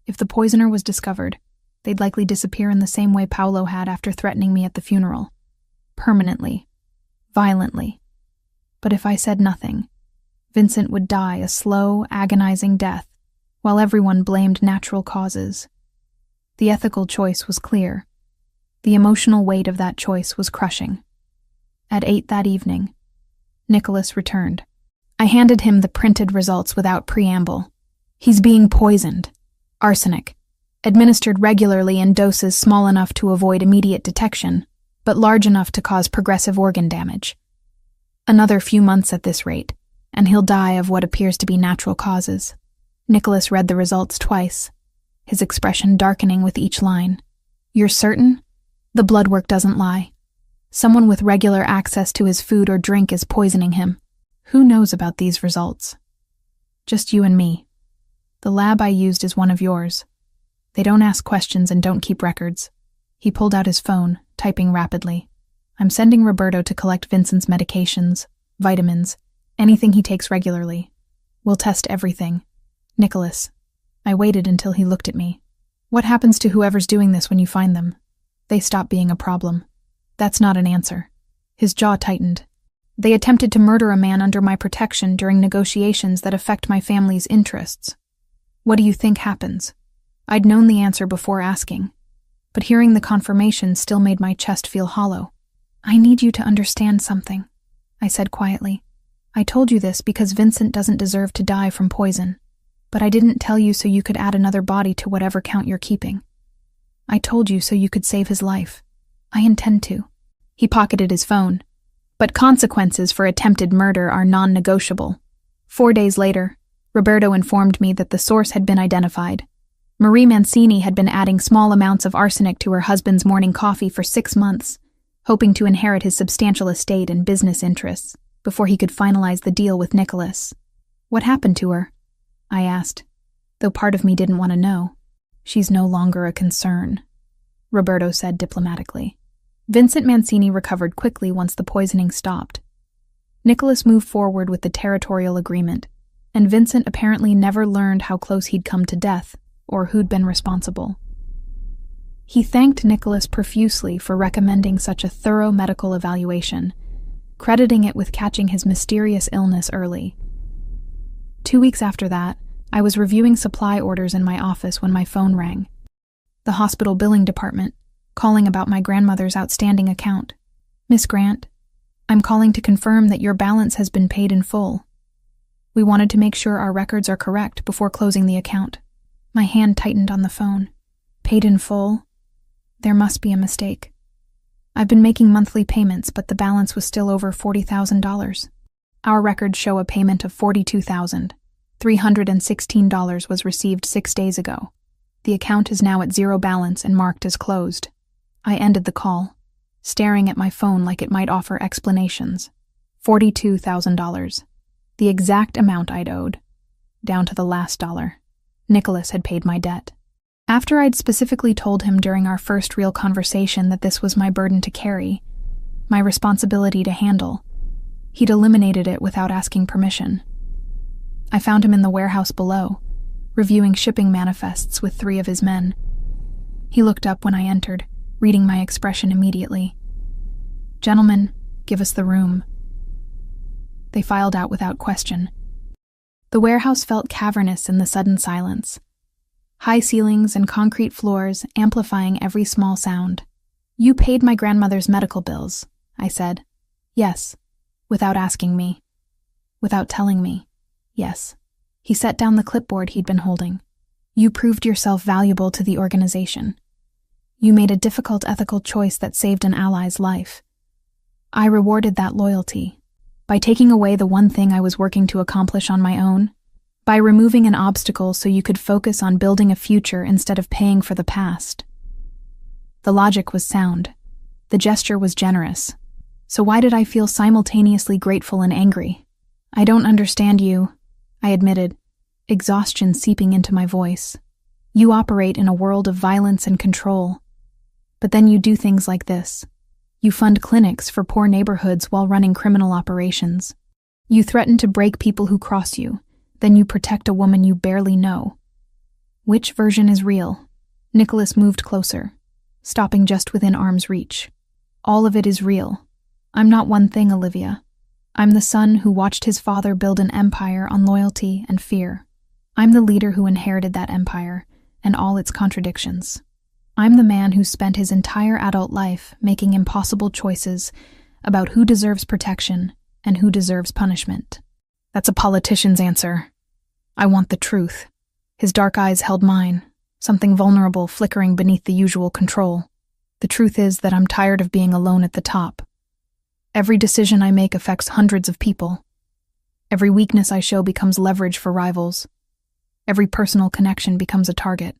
If the poisoner was discovered, they'd likely disappear in the same way Paolo had after threatening me at the funeral. Permanently. Violently. But if I said nothing, Vincent would die a slow, agonizing death, while everyone blamed natural causes. The ethical choice was clear. The emotional weight of that choice was crushing. At 8 that evening, Nicholas returned. I handed him the printed results without preamble. He's being poisoned. Arsenic. Administered regularly in doses small enough to avoid immediate detection, but large enough to cause progressive organ damage. Another few months at this rate, and he'll die of what appears to be natural causes. Nicholas read the results twice, his expression darkening with each line. You're certain? The blood work doesn't lie. Someone with regular access to his food or drink is poisoning him. Who knows about these results? Just you and me. The lab I used is one of yours. They don't ask questions and don't keep records. He pulled out his phone, typing rapidly. I'm sending Roberto to collect Vincent's medications, vitamins, anything he takes regularly. We'll test everything. Nicholas. I waited until he looked at me. What happens to whoever's doing this when you find them? They stop being a problem. That's not an answer. His jaw tightened. They attempted to murder a man under my protection during negotiations that affect my family's interests. What do you think happens? I'd known the answer before asking, but hearing the confirmation still made my chest feel hollow. I need you to understand something, I said quietly. I told you this because Vincent doesn't deserve to die from poison, but I didn't tell you so you could add another body to whatever count you're keeping. I told you so you could save his life. I intend to. He pocketed his phone. But consequences for attempted murder are non-negotiable. 4 days later, Roberto informed me that the source had been identified. Marie Mancini had been adding small amounts of arsenic to her husband's morning coffee for 6 months, hoping to inherit his substantial estate and business interests before he could finalize the deal with Nicholas. What happened to her? I asked, though part of me didn't want to know. She's no longer a concern, Roberto said diplomatically. Vincent Mancini recovered quickly once the poisoning stopped. Nicholas moved forward with the territorial agreement, and Vincent apparently never learned how close he'd come to death or who'd been responsible. He thanked Nicholas profusely for recommending such a thorough medical evaluation, crediting it with catching his mysterious illness early. 2 weeks after that, I was reviewing supply orders in my office when my phone rang. The hospital billing department, calling about my grandmother's outstanding account. Miss Grant, I'm calling to confirm that your balance has been paid in full. We wanted to make sure our records are correct before closing the account. My hand tightened on the phone. Paid in full? There must be a mistake. I've been making monthly payments, but the balance was still over $40,000. Our records show a payment of $42,316 was received 6 days ago. The account is now at zero balance and marked as closed. I ended the call, staring at my phone like it might offer explanations. $42,000. The exact amount I'd owed, down to the last dollar. Nicholas had paid my debt. After I'd specifically told him during our first real conversation that this was my burden to carry, my responsibility to handle, he'd eliminated it without asking permission. I found him in the warehouse below, reviewing shipping manifests with 3 of his men. He looked up when I entered, reading my expression immediately. Gentlemen, give us the room. They filed out without question. The warehouse felt cavernous in the sudden silence. High ceilings and concrete floors amplifying every small sound. You paid my grandmother's medical bills, I said. Yes, without asking me. Without telling me. Yes. He set down the clipboard he'd been holding. You proved yourself valuable to the organization. You made a difficult ethical choice that saved an ally's life. I rewarded that loyalty by taking away the one thing I was working to accomplish on my own, by removing an obstacle so you could focus on building a future instead of paying for the past. The logic was sound. The gesture was generous. So why did I feel simultaneously grateful and angry? I don't understand you, I admitted, exhaustion seeping into my voice. You operate in a world of violence and control. But then you do things like this. You fund clinics for poor neighborhoods while running criminal operations. You threaten to break people who cross you, Then you protect a woman you barely know. Which version is real? Nicholas moved closer, stopping just within arm's reach. All of it is real. I'm not one thing, Olivia. I'm the son who watched his father build an empire on loyalty and fear. I'm the leader who inherited that empire and all its contradictions. I'm the man who spent his entire adult life making impossible choices about who deserves protection and who deserves punishment. That's a politician's answer. I want the truth. His dark eyes held mine, something vulnerable flickering beneath the usual control. The truth is that I'm tired of being alone at the top. Every decision I make affects hundreds of people. Every weakness I show becomes leverage for rivals. Every personal connection becomes a target.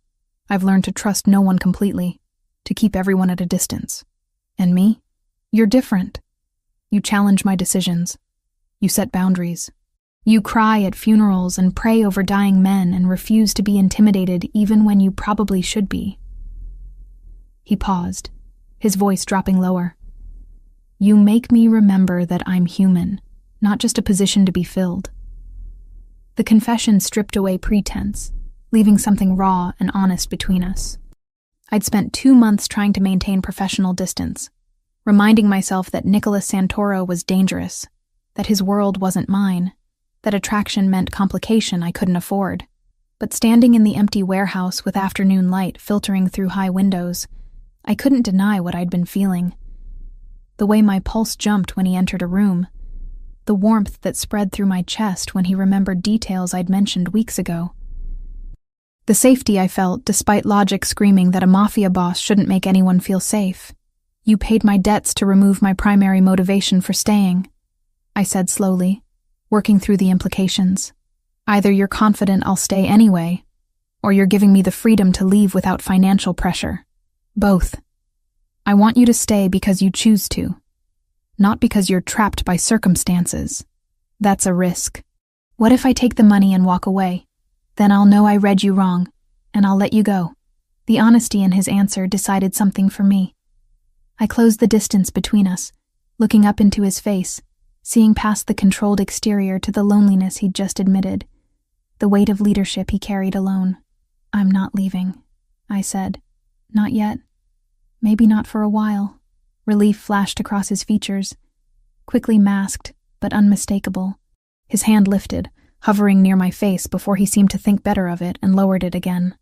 I've learned to trust no one completely, to keep everyone at a distance. And me? You're different. You challenge my decisions. You set boundaries. You cry at funerals and pray over dying men and refuse to be intimidated even when you probably should be. He paused, his voice dropping lower. You make me remember that I'm human, not just a position to be filled. The confession stripped away pretense, leaving something raw and honest between us. I'd spent 2 months trying to maintain professional distance, reminding myself that Nicholas Santoro was dangerous, that his world wasn't mine, that attraction meant complication I couldn't afford. But standing in the empty warehouse with afternoon light filtering through high windows, I couldn't deny what I'd been feeling. The way my pulse jumped when he entered a room, the warmth that spread through my chest when he remembered details I'd mentioned weeks ago. The safety I felt despite logic screaming that a Mafia boss shouldn't make anyone feel safe. You paid my debts to remove my primary motivation for staying, I said slowly, working through the implications. Either you're confident I'll stay anyway, or you're giving me the freedom to leave without financial pressure. Both. I want you to stay because you choose to, not because you're trapped by circumstances. That's a risk. What if I take the money and walk away? Then I'll know I read you wrong, and I'll let you go. The honesty in his answer decided something for me. I closed the distance between us, looking up into his face, seeing past the controlled exterior to the loneliness he'd just admitted, the weight of leadership he carried alone. I'm not leaving, I said. Not yet. Maybe not for a while. Relief flashed across his features, quickly masked, but unmistakable. His hand lifted, hovering near my face before he seemed to think better of it and lowered it again.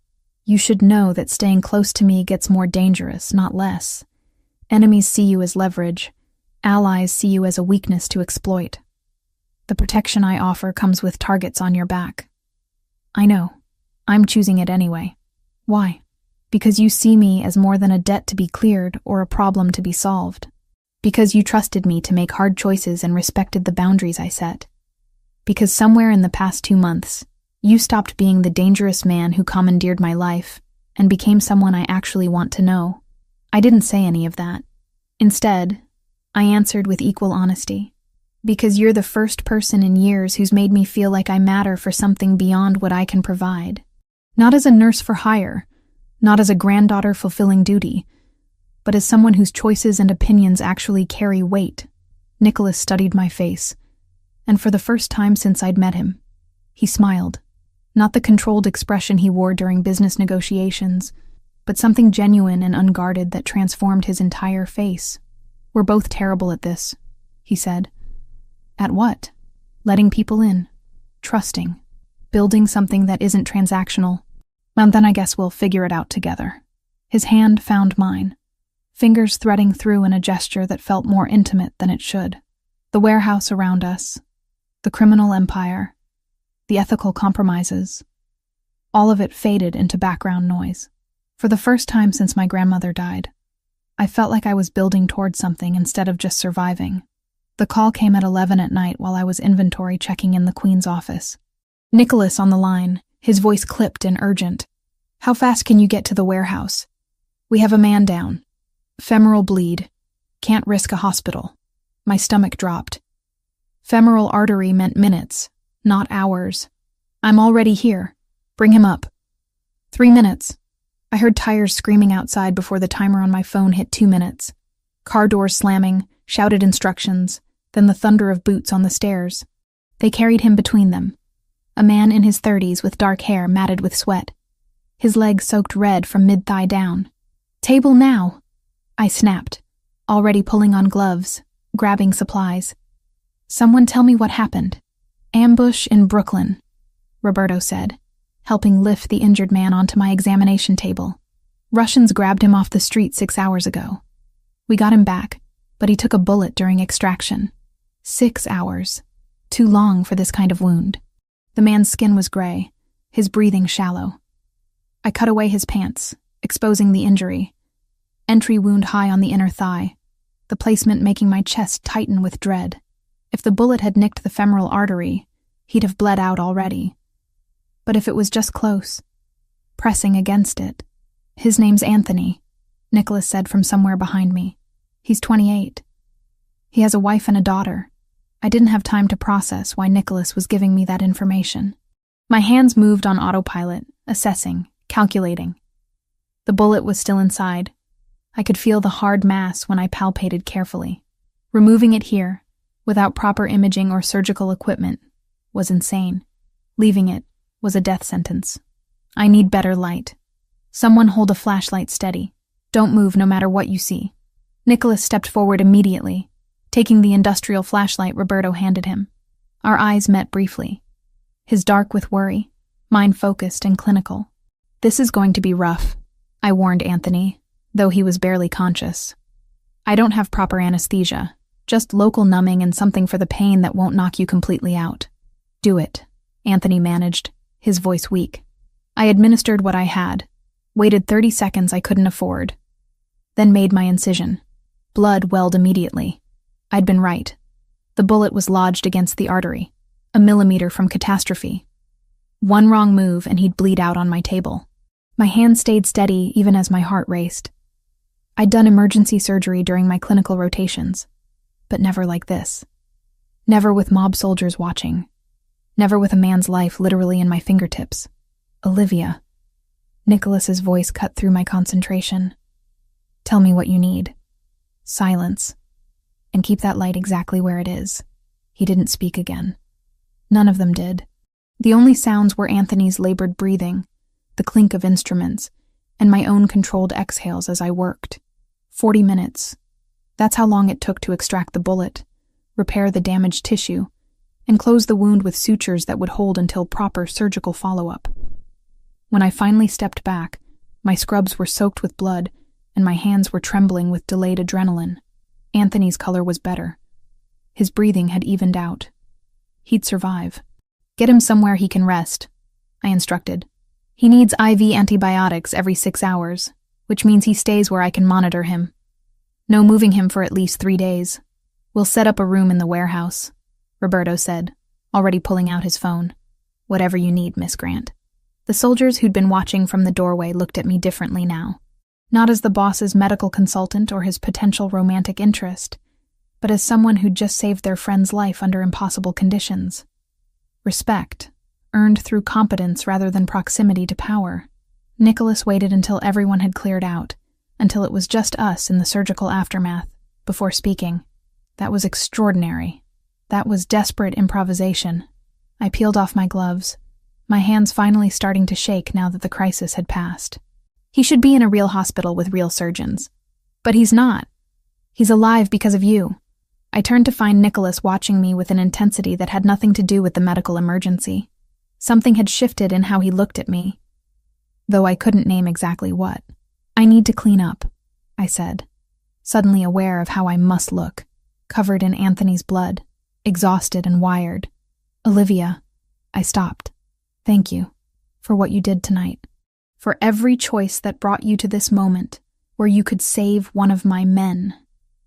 You should know that staying close to me gets more dangerous, not less. Enemies see you as leverage. Allies see you as a weakness to exploit. The protection I offer comes with targets on your back. I know. I'm choosing it anyway. Why? Because you see me as more than a debt to be cleared or a problem to be solved. Because you trusted me to make hard choices and respected the boundaries I set. Because somewhere in the past 2 months, you stopped being the dangerous man who commandeered my life and became someone I actually want to know. I didn't say any of that. Instead, I answered with equal honesty. Because you're the first person in years who's made me feel like I matter for something beyond what I can provide. Not as a nurse for hire, not as a granddaughter fulfilling duty, but as someone whose choices and opinions actually carry weight. Nicholas studied my face, and for the first time since I'd met him, he smiled. Not the controlled expression he wore during business negotiations, but something genuine and unguarded that transformed his entire face. We're both terrible at this, he said. At what? Letting people in. Trusting. Building something that isn't transactional. Well, then I guess we'll figure it out together. His hand found mine, fingers threading through in a gesture that felt more intimate than it should. The warehouse around us, the criminal empire, the ethical compromises, all of it faded into background noise. For the first time since my grandmother died, I felt like I was building towards something instead of just surviving. The call came at 11 at night while I was inventory checking in the Queen's office. Nicholas on the line, his voice clipped and urgent. How fast can you get to the warehouse? We have a man down. Femoral bleed. Can't risk a hospital. My stomach dropped. Femoral artery meant minutes, not hours. I'm already here. Bring him up. 3 minutes. I heard tires screaming outside before the timer on my phone hit 2 minutes. Car doors slamming, shouted instructions, then the thunder of boots on the stairs. They carried him between them. a man in his 30s with dark hair matted with sweat, his legs soaked red from mid-thigh down. "Table now!" I snapped, already pulling on gloves, grabbing supplies. "Someone tell me what happened." "Ambush in Brooklyn," Roberto said, helping lift the injured man onto my examination table. "Russians grabbed him off the street 6 hours ago. We got him back, but he took a bullet during extraction. 6 hours. Too long for this kind of wound." The man's skin was gray, his breathing shallow. I cut away his pants, exposing the injury. Entry wound high on the inner thigh, the placement making my chest tighten with dread. If the bullet had nicked the femoral artery, he'd have bled out already. But if it was just close, pressing against it— "His name's Anthony," Nicholas said from somewhere behind me. "He's 28. He has a wife and a daughter." I didn't have time to process why Nicholas was giving me that information. My hands moved on autopilot, assessing, calculating. The bullet was still inside. I could feel the hard mass when I palpated carefully. Removing it here, without proper imaging or surgical equipment, was insane. Leaving it was a death sentence. "I need better light. Someone hold a flashlight steady. Don't move no matter what you see." Nicholas stepped forward immediately, taking the industrial flashlight Roberto handed him. Our eyes met briefly. His dark with worry, mine focused and clinical. "This is going to be rough," I warned Anthony, though he was barely conscious. "I don't have proper anesthesia, just local numbing and something for the pain that won't knock you completely out." "Do it," Anthony managed, his voice weak. I administered what I had, waited 30 seconds I couldn't afford, then made my incision. Blood welled immediately. I'd been right. The bullet was lodged against the artery, a millimeter from catastrophe. One wrong move and he'd bleed out on my table. My hand stayed steady even as my heart raced. I'd done emergency surgery during my clinical rotations, but never like this. Never with mob soldiers watching. Never with a man's life literally in my fingertips. "Olivia." Nicholas's voice cut through my concentration. "Tell me what you need." Silence. "And keep that light exactly where it is." He didn't speak again. None of them did. The only sounds were Anthony's labored breathing, the clink of instruments, and my own controlled exhales as I worked. 40 minutes. That's how long it took to extract the bullet, repair the damaged tissue, and close the wound with sutures that would hold until proper surgical follow-up. When I finally stepped back, my scrubs were soaked with blood, and my hands were trembling with delayed adrenaline. Anthony's color was better. His breathing had evened out. He'd survive. "Get him somewhere he can rest," I instructed. "He needs IV antibiotics every 6 hours, which means he stays where I can monitor him. No moving him for at least 3 days. We'll set up a room in the warehouse," Roberto said, already pulling out his phone. "Whatever you need, Miss Grant." The soldiers who'd been watching from the doorway looked at me differently now. Not as the boss's medical consultant or his potential romantic interest, but as someone who'd just saved their friend's life under impossible conditions. Respect, earned through competence rather than proximity to power. Nicholas waited until everyone had cleared out, until it was just us in the surgical aftermath, before speaking. That was extraordinary. That was desperate improvisation. I peeled off my gloves, my hands finally starting to shake now that the crisis had passed. "He should be in a real hospital with real surgeons. But he's not. He's alive because of you." I turned to find Nicholas watching me with an intensity that had nothing to do with the medical emergency. Something had shifted in how he looked at me, though I couldn't name exactly what. "I need to clean up," I said, suddenly aware of how I must look, covered in Anthony's blood, exhausted and wired. "Olivia," I stopped. "Thank you for what you did tonight. For every choice that brought you to this moment where you could save one of my men."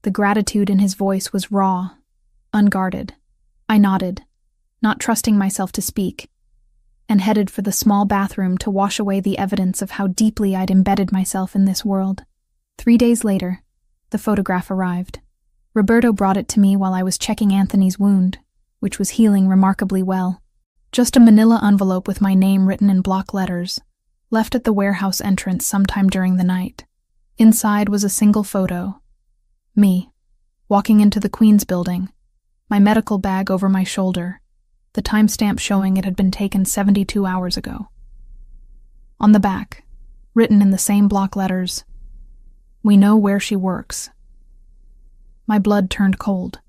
The gratitude in his voice was raw, unguarded. I nodded, not trusting myself to speak, and headed for the small bathroom to wash away the evidence of how deeply I'd embedded myself in this world. 3 days later, the photograph arrived. Roberto brought it to me while I was checking Anthony's wound, which was healing remarkably well. Just a manila envelope with my name written in block letters, left at the warehouse entrance sometime during the night. Inside was a single photo. Me, walking into the Queen's building, my medical bag over my shoulder, the timestamp showing it had been taken 72 hours ago. On the back, written in the same block letters, "We know where she works." My blood turned cold.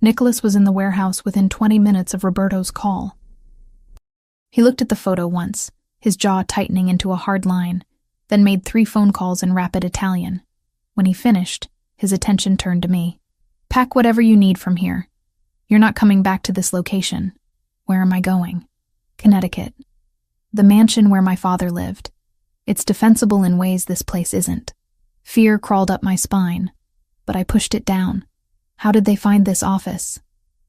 Nicholas was in the warehouse within 20 minutes of Roberto's call. He looked at the photo once, his jaw tightening into a hard line, then made 3 phone calls in rapid Italian. When he finished, his attention turned to me. "Pack whatever you need from here. You're not coming back to this location." "Where am I going?" "Connecticut. The mansion where my father lived. It's defensible in ways this place isn't." Fear crawled up my spine, but I pushed it down. How did they find this office?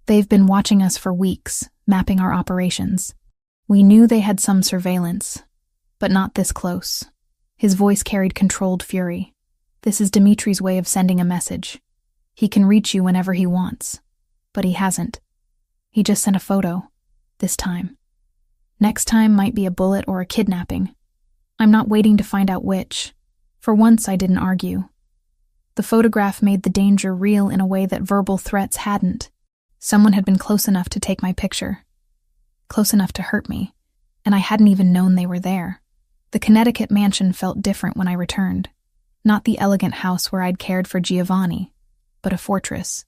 They've been watching us for weeks, mapping our operations. We knew they had some surveillance, but not this close. His voice carried controlled fury. "This is Dimitri's way of sending a message. He can reach you whenever he wants. But he hasn't. He just sent a photo. This time. Next time might be a bullet or a kidnapping. I'm not waiting to find out which. For once, I didn't argue. The photograph made the danger real in a way that verbal threats hadn't. Someone had been close enough to take my picture. Close enough to hurt me. And I hadn't even known they were there. The Connecticut mansion felt different when I returned. Not the elegant house where I'd cared for Giovanni, but a fortress.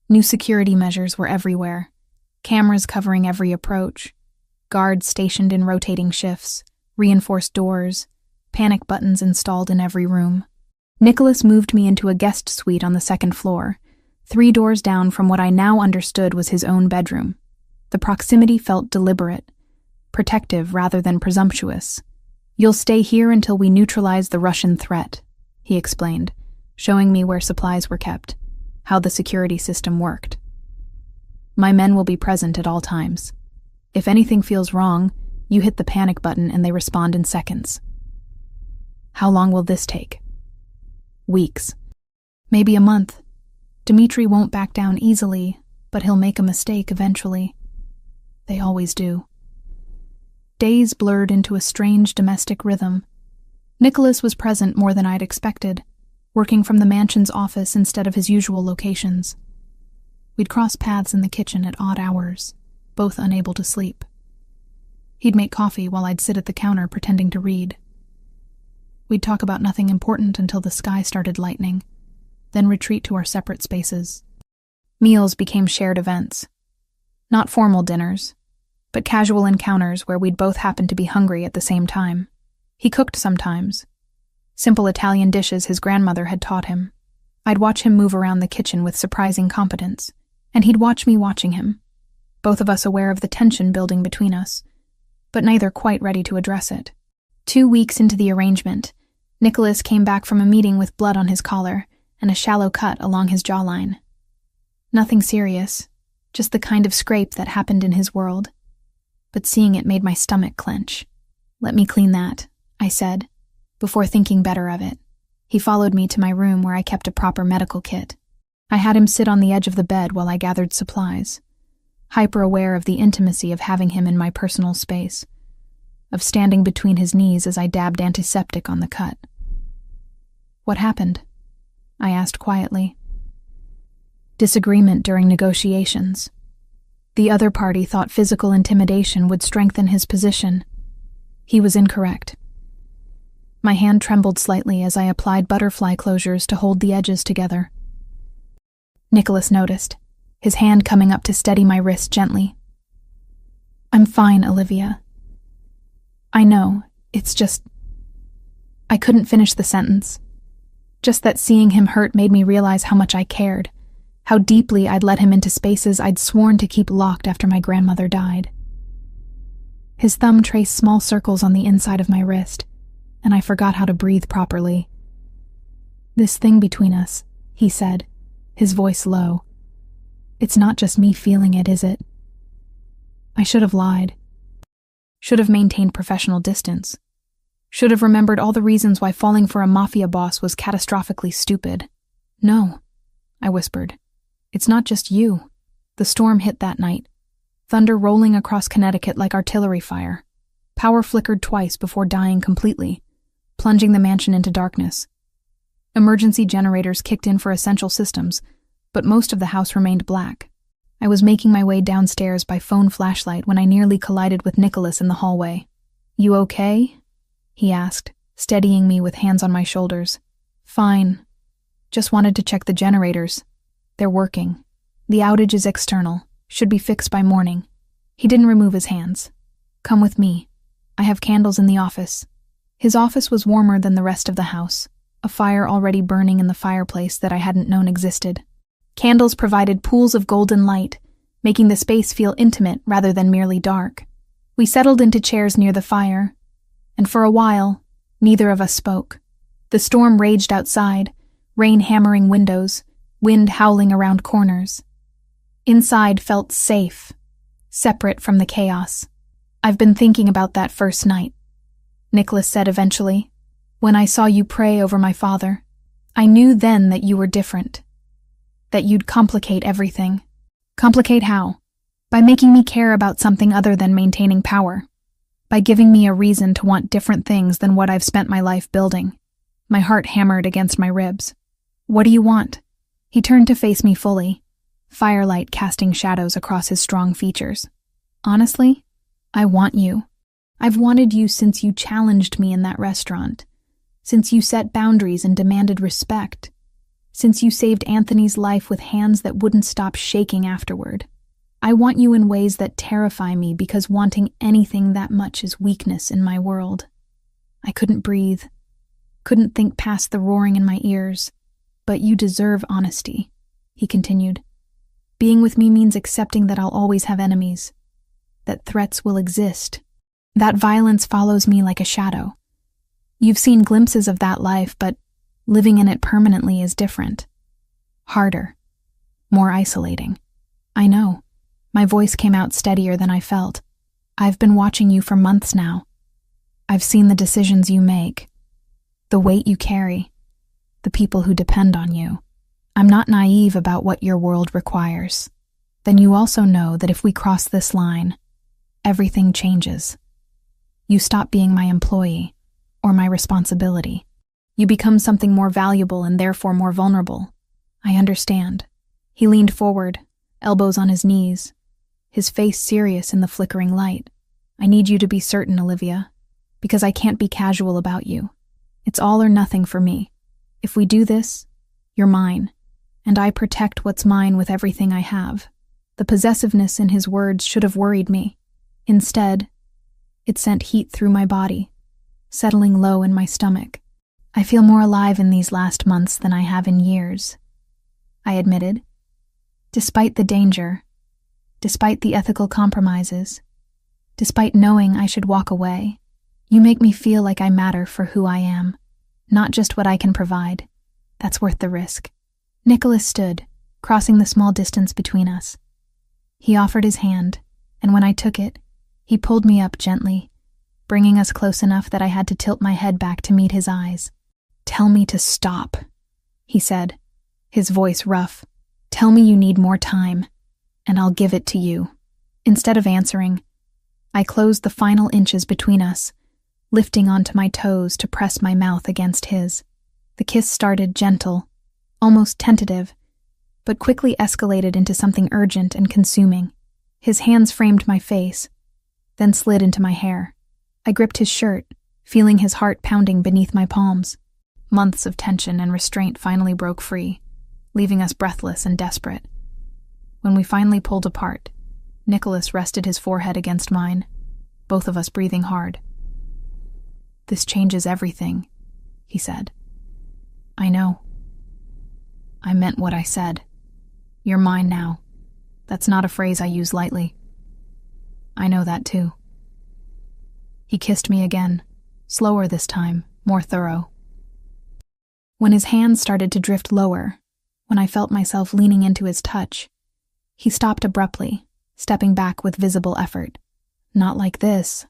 New security measures were everywhere. Cameras covering every approach. Guards stationed in rotating shifts. Reinforced doors. Panic buttons installed in every room. Nicholas moved me into a guest suite on the 2nd floor, 3 doors down from what I now understood was his own bedroom. The proximity felt deliberate, protective rather than presumptuous. "You'll stay here until we neutralize the Russian threat," he explained, showing me where supplies were kept, how the security system worked. "My men will be present at all times. If anything feels wrong, you hit the panic button and they respond in seconds." "How long will this take?" "Weeks. Maybe a month. Dimitri won't back down easily, but he'll make a mistake eventually. They always do." Days blurred into a strange domestic rhythm. Nicholas was present more than I'd expected, working from the mansion's office instead of his usual locations. We'd cross paths in the kitchen at odd hours, both unable to sleep. He'd make coffee while I'd sit at the counter pretending to read. We'd talk about nothing important until the sky started lightening, then retreat to our separate spaces. Meals became shared events. Not formal dinners, but casual encounters where we'd both happen to be hungry at the same time. He cooked sometimes. Simple Italian dishes his grandmother had taught him. I'd watch him move around the kitchen with surprising competence, and he'd watch me watching him, both of us aware of the tension building between us, but neither quite ready to address it. 2 weeks into the arrangement, Nicholas came back from a meeting with blood on his collar and a shallow cut along his jawline. Nothing serious, just the kind of scrape that happened in his world. But seeing it made my stomach clench. "Let me clean that," I said, before thinking better of it. He followed me to my room where I kept a proper medical kit. I had him sit on the edge of the bed while I gathered supplies, hyper-aware of the intimacy of having him in my personal space, of standing between his knees as I dabbed antiseptic on the cut. "What happened?" I asked quietly. "Disagreement during negotiations. The other party thought physical intimidation would strengthen his position. He was incorrect." My hand trembled slightly as I applied butterfly closures to hold the edges together. Nicholas noticed, his hand coming up to steady my wrist gently. "I'm fine, Olivia. I know, it's just..." I couldn't finish the sentence. Just that seeing him hurt made me realize how much I cared, how deeply I'd let him into spaces I'd sworn to keep locked after my grandmother died. His thumb traced small circles on the inside of my wrist, and I forgot how to breathe properly. "This thing between us," he said, his voice low. "It's not just me feeling it, is it?" I should have lied. Should have maintained professional distance. Should have remembered all the reasons why falling for a Mafia boss was catastrophically stupid. "No," I whispered. "It's not just you. The storm hit that night. Thunder rolling across Connecticut like artillery fire. Power flickered twice before dying completely, plunging the mansion into darkness. Emergency generators kicked in for essential systems, but most of the house remained black. I was making my way downstairs by phone flashlight when I nearly collided with Nicholas in the hallway. "You okay?" he asked, steadying me with hands on my shoulders. "Fine. Just wanted to check the generators. They're working. The outage is external. Should be fixed by morning." He didn't remove his hands. "Come with me. I have candles in the office." His office was warmer than the rest of the house, a fire already burning in the fireplace that I hadn't known existed. Candles provided pools of golden light, making the space feel intimate rather than merely dark. We settled into chairs near the fire, and for a while, neither of us spoke. The storm raged outside, rain hammering windows, wind howling around corners. Inside felt safe, separate from the chaos. "I've been thinking about that first night," Nicholas said eventually. "When I saw you pray over my father, I knew then that you were different, that you'd complicate everything." "Complicate how?" "By making me care about something other than maintaining power. By giving me a reason to want different things than what I've spent my life building." My heart hammered against my ribs. "What do you want?" He turned to face me fully, firelight casting shadows across his strong features. "Honestly, I want you. I've wanted you since you challenged me in that restaurant, since you set boundaries and demanded respect, since you saved Anthony's life with hands that wouldn't stop shaking afterward. I want you in ways that terrify me because wanting anything that much is weakness in my world." I couldn't breathe, couldn't think past the roaring in my ears. "But you deserve honesty," he continued. "Being with me means accepting that I'll always have enemies, that threats will exist, that violence follows me like a shadow. You've seen glimpses of that life, but living in it permanently is different. Harder, more isolating." "I know." My voice came out steadier than I felt. "I've been watching you for months now. I've seen the decisions you make, the weight you carry, the people who depend on you. I'm not naive about what your world requires. Then you also know that if we cross this line, everything changes. You stop being my employee or my responsibility. You become something more valuable and therefore more vulnerable." "I understand." He leaned forward, elbows on his knees, his face serious in the flickering light. "I need you to be certain, Olivia, because I can't be casual about you. It's all or nothing for me. If we do this, you're mine, and I protect what's mine with everything I have." The possessiveness in his words should have worried me. Instead, it sent heat through my body, settling low in my stomach. "I feel more alive in these last months than I have in years," I admitted. "Despite the danger, despite the ethical compromises, despite knowing I should walk away, you make me feel like I matter for who I am, not just what I can provide. That's worth the risk." Nicholas stood, crossing the small distance between us. He offered his hand, and when I took it, he pulled me up gently, bringing us close enough that I had to tilt my head back to meet his eyes. "Tell me to stop," he said, his voice rough. "Tell me you need more time, and I'll give it to you." Instead of answering, I closed the final inches between us, lifting onto my toes to press my mouth against his. The kiss started gentle, almost tentative, but quickly escalated into something urgent and consuming. His hands framed my face, then slid into my hair. I gripped his shirt, feeling his heart pounding beneath my palms. Months of tension and restraint finally broke free, leaving us breathless and desperate. When we finally pulled apart, Nicholas rested his forehead against mine, both of us breathing hard. "This changes everything," he said. "I know. I meant what I said. You're mine now. That's not a phrase I use lightly. I know that too." He kissed me again, slower this time, more thorough. When his hands started to drift lower, when I felt myself leaning into his touch, he stopped abruptly, stepping back with visible effort. "Not like this,"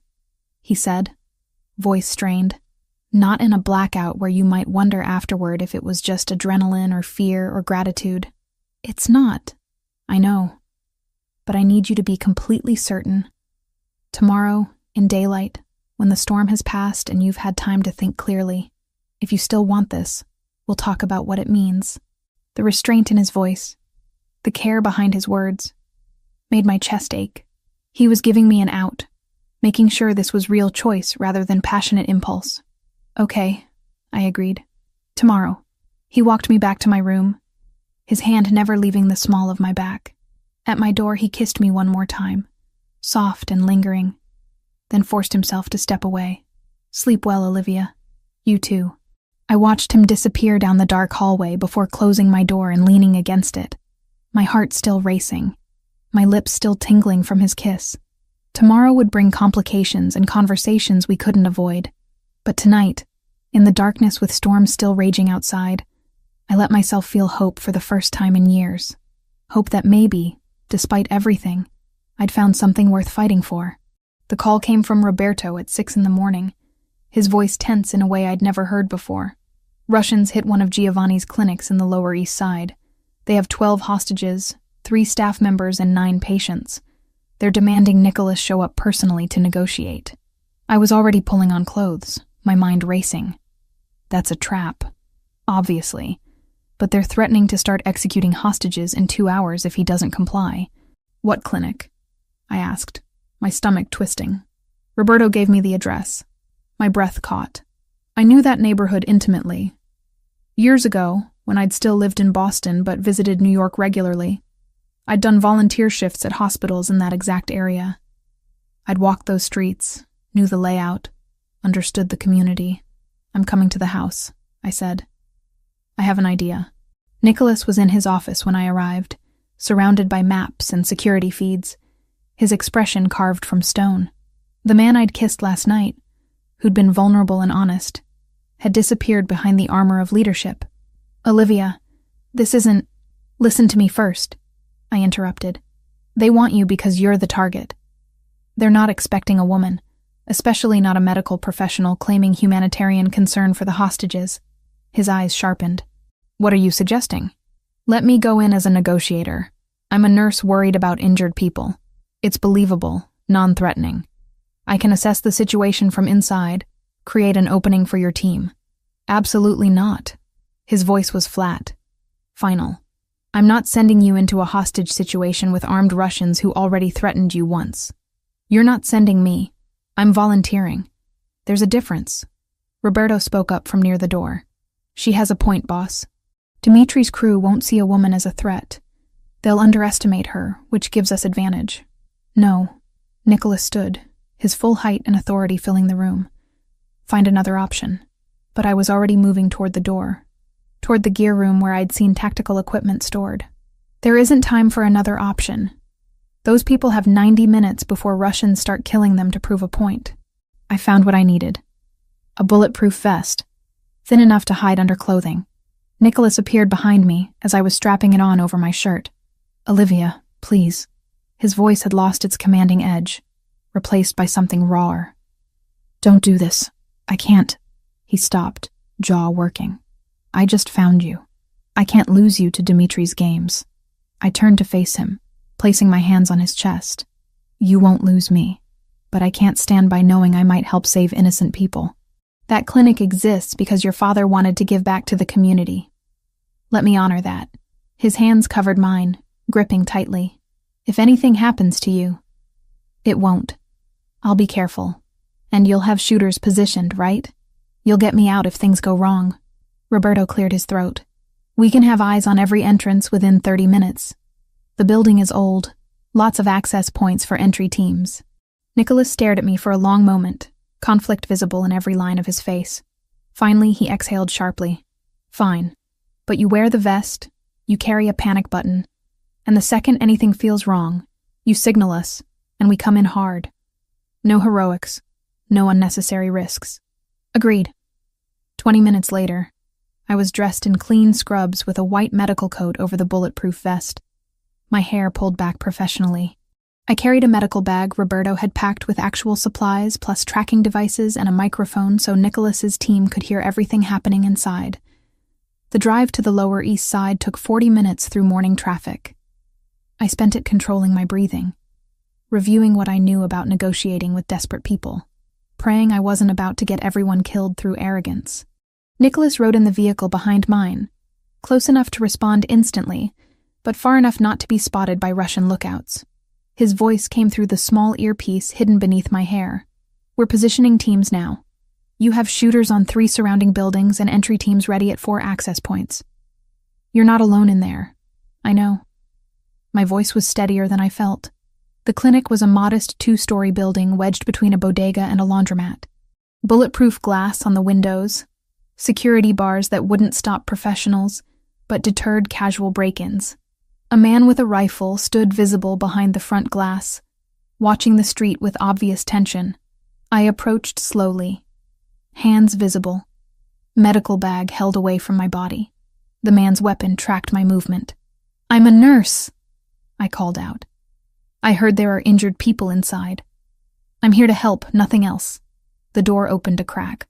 he said, voice strained. "Not in a blackout where you might wonder afterward if it was just adrenaline or fear or gratitude. It's not, I know, but I need you to be completely certain. Tomorrow, in daylight, when the storm has passed and you've had time to think clearly, if you still want this, we'll talk about what it means." The restraint in his voice, the care behind his words, made my chest ache. He was giving me an out, making sure this was real choice rather than passionate impulse. Okay, I agreed. Tomorrow. He walked me back to my room, his hand never leaving the small of my back. At my door, he kissed me one more time, soft and lingering, then forced himself to step away. Sleep well, Olivia. You too. I watched him disappear down the dark hallway before closing my door and leaning against it, my heart still racing, my lips still tingling from his kiss. Tomorrow would bring complications and conversations we couldn't avoid. But tonight, in the darkness with storms still raging outside, I let myself feel hope for the first time in years. Hope that maybe, despite everything, I'd found something worth fighting for. The call came from Roberto at 6 a.m, his voice tense in a way I'd never heard before. Russians hit one of Giovanni's clinics in the Lower East Side. They have 12 hostages, 3 staff members, and 9 patients. They're demanding Nicholas show up personally to negotiate. I was already pulling on clothes, my mind racing. That's a trap, obviously. But they're threatening to start executing hostages in 2 hours if he doesn't comply. What clinic? I asked, my stomach twisting. Roberto gave me the address. My breath caught. I knew that neighborhood intimately. Years ago, when I'd still lived in Boston but visited New York regularly, I'd done volunteer shifts at hospitals in that exact area. I'd walked those streets, knew the layout, understood the community. I'm coming to the house, I said. I have an idea. Nicholas was in his office when I arrived, surrounded by maps and security feeds, his expression carved from stone. The man I'd kissed last night, who'd been vulnerable and honest, had disappeared behind the armor of leadership. Olivia, this isn't— Listen to me first, I interrupted. They want you because you're the target. They're not expecting a woman, especially not a medical professional claiming humanitarian concern for the hostages. His eyes sharpened. What are you suggesting? Let me go in as a negotiator. I'm a nurse worried about injured people. It's believable, non-threatening. I can assess the situation from inside, create an opening for your team. Absolutely not. His voice was flat, final. I'm not sending you into a hostage situation with armed Russians who already threatened you once. You're not sending me. I'm volunteering. There's a difference. Roberto spoke up from near the door. She has a point, boss. Dimitri's crew won't see a woman as a threat. They'll underestimate her, which gives us advantage. No. Nicholas stood, his full height and authority filling the room. Find another option. But I was already moving toward the door, toward the gear room where I'd seen tactical equipment stored. There isn't time for another option. Those people have 90 minutes before Russians start killing them to prove a point. I found what I needed. A bulletproof vest, thin enough to hide under clothing. Nicholas appeared behind me as I was strapping it on over my shirt. Olivia, please. His voice had lost its commanding edge, replaced by something rawer. Don't do this. I can't. He stopped, jaw working. I just found you. I can't lose you to Dimitri's games. I turned to face him, placing my hands on his chest. You won't lose me, but I can't stand by knowing I might help save innocent people. That clinic exists because your father wanted to give back to the community. Let me honor that. His hands covered mine, gripping tightly. If anything happens to you, it won't. I'll be careful. And you'll have shooters positioned, right? You'll get me out if things go wrong. Roberto cleared his throat. We can have eyes on every entrance within 30 minutes. The building is old, lots of access points for entry teams. Nicholas stared at me for a long moment, conflict visible in every line of his face. Finally, he exhaled sharply. Fine. But you wear the vest, you carry a panic button, and the second anything feels wrong, you signal us, and we come in hard. No heroics, no unnecessary risks. Agreed. 20 minutes later, I was dressed in clean scrubs with a white medical coat over the bulletproof vest. My hair pulled back professionally. I carried a medical bag Roberto had packed with actual supplies plus tracking devices and a microphone so Nicholas's team could hear everything happening inside. The drive to the Lower East Side took 40 minutes through morning traffic. I spent it controlling my breathing, reviewing what I knew about negotiating with desperate people, praying I wasn't about to get everyone killed through arrogance. Nicholas rode in the vehicle behind mine, close enough to respond instantly, but far enough not to be spotted by Russian lookouts. His voice came through the small earpiece hidden beneath my hair. "We're positioning teams now. You have shooters on 3 surrounding buildings and entry teams ready at 4 access points. You're not alone in there. I know." My voice was steadier than I felt. The clinic was a modest 2-story building wedged between a bodega and a laundromat. Bulletproof glass on the windows, security bars that wouldn't stop professionals, but deterred casual break-ins. A man with a rifle stood visible behind the front glass, watching the street with obvious tension. I approached slowly, hands visible, medical bag held away from my body. The man's weapon tracked my movement. "I'm a nurse," I called out. "I heard there are injured people inside. I'm here to help, nothing else." The door opened a crack.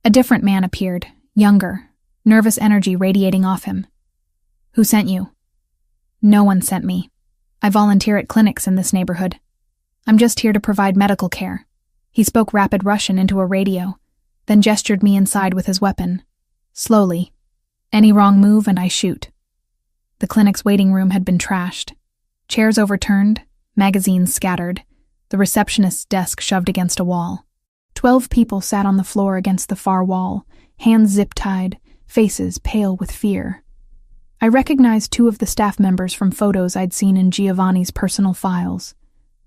A different man appeared, younger, nervous energy radiating off him. "Who sent you?" "No one sent me. I volunteer at clinics in this neighborhood. I'm just here to provide medical care." He spoke rapid Russian into a radio, then gestured me inside with his weapon. Slowly. Any wrong move and I shoot. The clinic's waiting room had been trashed. Chairs overturned, magazines scattered, the receptionist's desk shoved against a wall. 12 people sat on the floor against the far wall, hands zip-tied, faces pale with fear. I recognized 2 of the staff members from photos I'd seen in Giovanni's personal files.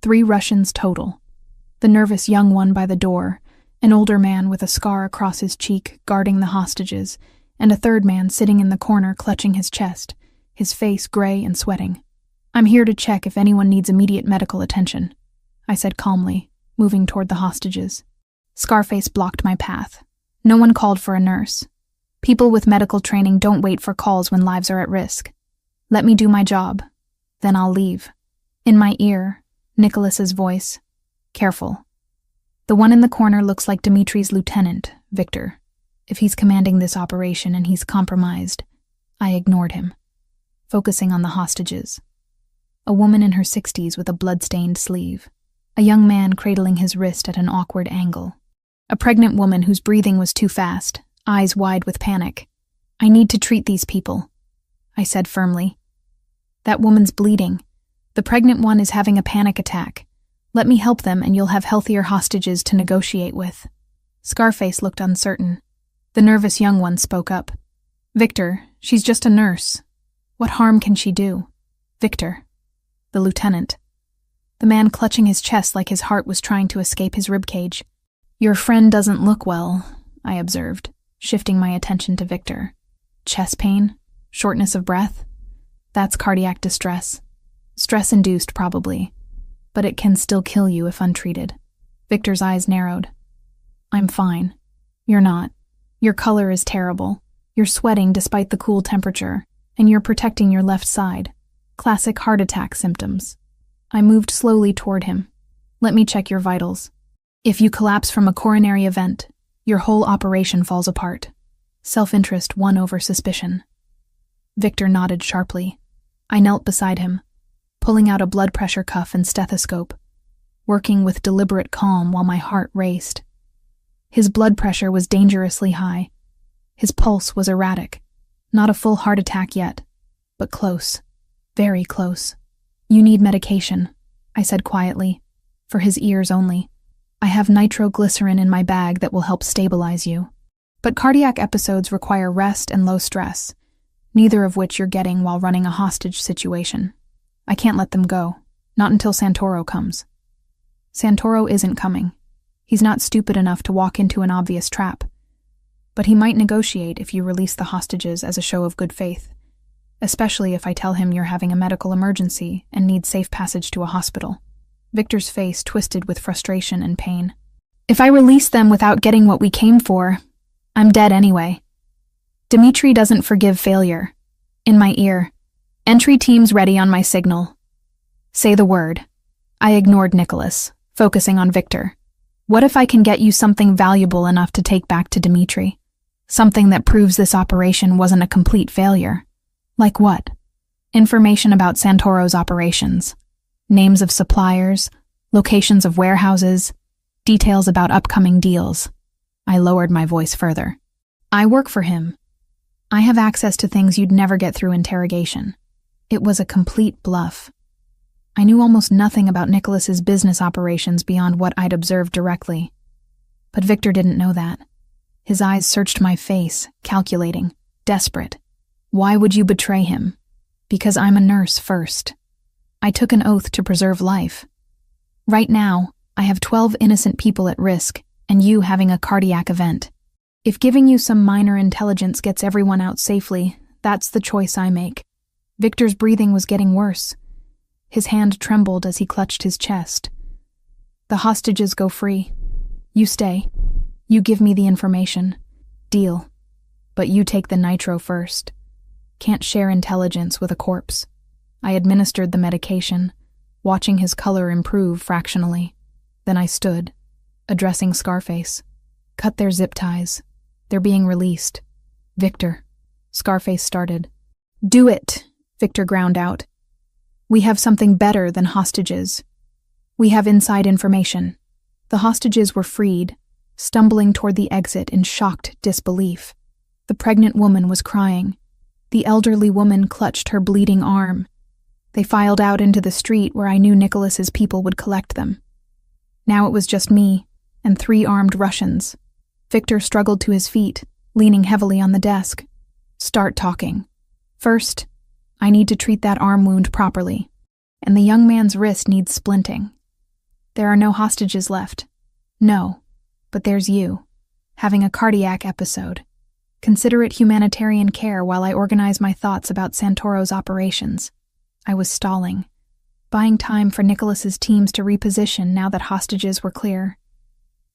3 Russians total. The nervous young one by the door, an older man with a scar across his cheek guarding the hostages, and a third man sitting in the corner clutching his chest, his face gray and sweating. "I'm here to check if anyone needs immediate medical attention," I said calmly, moving toward the hostages. Scarface blocked my path. No one called for a nurse. People with medical training don't wait for calls when lives are at risk. Let me do my job, then I'll leave. In my ear, Nicholas's voice. "Careful. The one in the corner looks like Dimitri's lieutenant, Victor. If he's commanding this operation and he's compromised." I ignored him, focusing on the hostages. A woman in her 60s with a blood-stained sleeve. A young man cradling his wrist at an awkward angle. A pregnant woman whose breathing was too fast, eyes wide with panic. "I need to treat these people," I said firmly. "That woman's bleeding. The pregnant one is having a panic attack. Let me help them and you'll have healthier hostages to negotiate with." Scarface looked uncertain. The nervous young one spoke up. "Victor, she's just a nurse. What harm can she do?" "Victor." The lieutenant. The man clutching his chest like his heart was trying to escape his ribcage. "Your friend doesn't look well," I observed, shifting my attention to Victor. "Chest pain? Shortness of breath? That's cardiac distress. Stress-induced, probably. But it can still kill you if untreated." Victor's eyes narrowed. "I'm fine. You're not. Your color is terrible. You're sweating despite the cool temperature, and you're protecting your left side. Classic heart attack symptoms." I moved slowly toward him. "Let me check your vitals. If you collapse from a coronary event, your whole operation falls apart." Self-interest won over suspicion. Victor nodded sharply. I knelt beside him, pulling out a blood pressure cuff and stethoscope, working with deliberate calm while my heart raced. His blood pressure was dangerously high. His pulse was erratic. Not a full heart attack yet, but close. Very close. "You need medication," I said quietly, for his ears only. "I have nitroglycerin in my bag that will help stabilize you. But cardiac episodes require rest and low stress, neither of which you're getting while running a hostage situation. I can't let them go, not until Santoro comes." Santoro isn't coming. He's not stupid enough to walk into an obvious trap. But he might negotiate if you release the hostages as a show of good faith, especially if I tell him you're having a medical emergency and need safe passage to a hospital. Victor's face twisted with frustration and pain. "If I release them without getting what we came for, I'm dead anyway. Dimitri doesn't forgive failure." In my ear, "Entry teams ready on my signal. Say the word." I ignored Nicholas, focusing on Victor. "What if I can get you something valuable enough to take back to Dimitri? Something that proves this operation wasn't a complete failure." "Like what?" "Information about Santoro's operations. Names of suppliers, locations of warehouses, details about upcoming deals." I lowered my voice further. "I work for him. I have access to things you'd never get through interrogation." It was a complete bluff. I knew almost nothing about Nicholas's business operations beyond what I'd observed directly. But Victor didn't know that. His eyes searched my face, calculating, desperate. Why would you betray him? Because I'm a nurse first. I took an oath to preserve life. Right now, I have 12 innocent people at risk, and you having a cardiac event. If giving you some minor intelligence gets everyone out safely, that's the choice I make. Victor's breathing was getting worse. His hand trembled as he clutched his chest. The hostages go free. You stay. You give me the information. Deal. But you take the nitro first. Can't share intelligence with a corpse. I administered the medication, watching his color improve fractionally. Then I stood, addressing Scarface. Cut their zip ties. They're being released. Victor. Scarface started. Do it, Victor ground out. We have something better than hostages. We have inside information. The hostages were freed, stumbling toward the exit in shocked disbelief. The pregnant woman was crying. The elderly woman clutched her bleeding arm. They filed out into the street where I knew Nicholas's people would collect them. Now it was just me and 3 armed Russians. Victor struggled to his feet, leaning heavily on the desk. Start talking. First, I need to treat that arm wound properly, and the young man's wrist needs splinting. There are no hostages left. No, but there's you, having a cardiac episode. Consider it humanitarian care while I organize my thoughts about Santoro's operations. I was stalling, buying time for Nicholas's teams to reposition now that hostages were clear.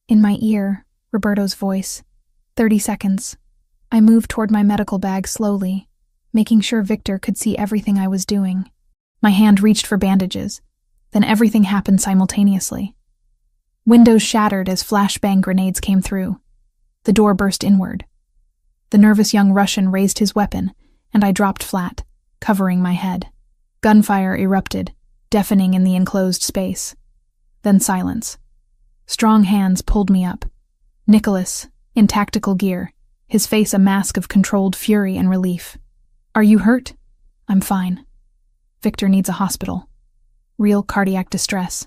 In my ear, Roberto's voice. 30 seconds. I moved toward my medical bag slowly, making sure Victor could see everything I was doing. My hand reached for bandages. Then everything happened simultaneously. Windows shattered as flashbang grenades came through. The door burst inward. The nervous young Russian raised his weapon, and I dropped flat, covering my head. Gunfire erupted, deafening in the enclosed space. Then silence. Strong hands pulled me up. Nicholas, in tactical gear, his face a mask of controlled fury and relief. Are you hurt? I'm fine. Victor needs a hospital. Real cardiac distress.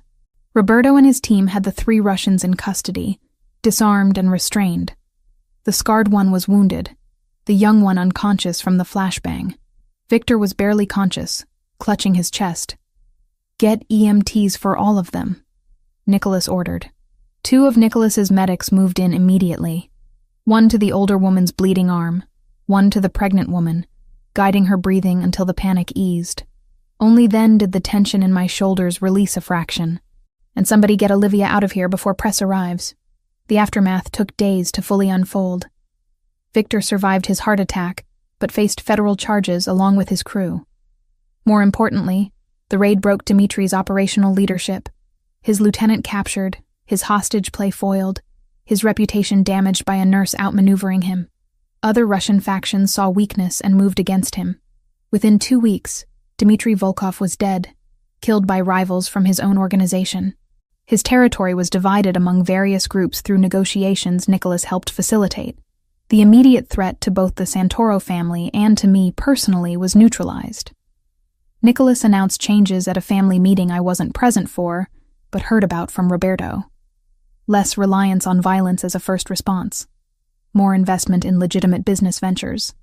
Roberto and his team had the 3 Russians in custody, disarmed and restrained. The scarred one was wounded, the young one unconscious from the flashbang. Victor was barely conscious, clutching his chest. Get EMTs for all of them, Nicholas ordered. 2 of Nicholas's medics moved in immediately, one to the older woman's bleeding arm, one to the pregnant woman, guiding her breathing until the panic eased. Only then did the tension in my shoulders release a fraction. And somebody get Olivia out of here before press arrives. The aftermath took days to fully unfold. Victor survived his heart attack, but faced federal charges along with his crew. More importantly, the raid broke Dimitri's operational leadership. His lieutenant captured, his hostage play foiled, his reputation damaged by a nurse outmaneuvering him. Other Russian factions saw weakness and moved against him. Within 2 weeks, Dmitry Volkov was dead, killed by rivals from his own organization. His territory was divided among various groups through negotiations Nicholas helped facilitate. The immediate threat to both the Santoro family and to me personally was neutralized. Nicholas announced changes at a family meeting I wasn't present for, but heard about from Roberto. Less reliance on violence as a first response. More investment in legitimate business ventures.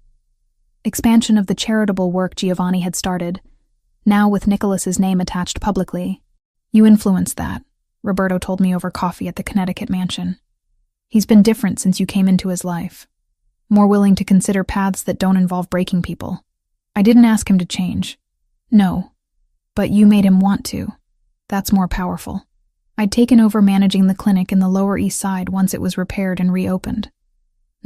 Expansion of the charitable work Giovanni had started, now with Nicholas's name attached publicly. You influenced that, Roberto told me over coffee at the Connecticut mansion. He's been different since you came into his life. More willing to consider paths that don't involve breaking people. I didn't ask him to change. No. But you made him want to. That's more powerful. I'd taken over managing the clinic in the Lower East Side once it was repaired and reopened.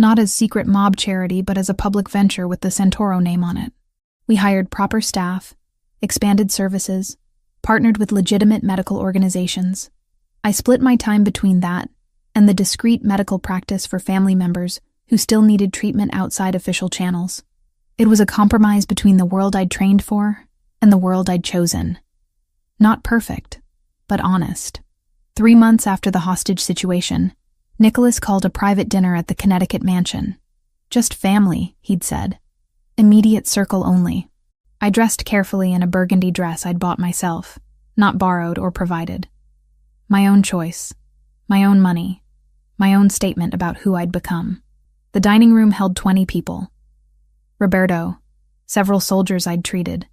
Not as secret mob charity, but as a public venture with the Santoro name on it. We hired proper staff, expanded services, partnered with legitimate medical organizations. I split my time between that and the discreet medical practice for family members who still needed treatment outside official channels. It was a compromise between the world I'd trained for and the world I'd chosen. Not perfect, but honest. 3 months after the hostage situation, Nicholas called a private dinner at the Connecticut mansion. Just family, he'd said. Immediate circle only. I dressed carefully in a burgundy dress I'd bought myself. not borrowed or provided. My own choice, my own money, my own statement about who I'd become. The dining room held 20 people. Roberto, several soldiers I'd treated,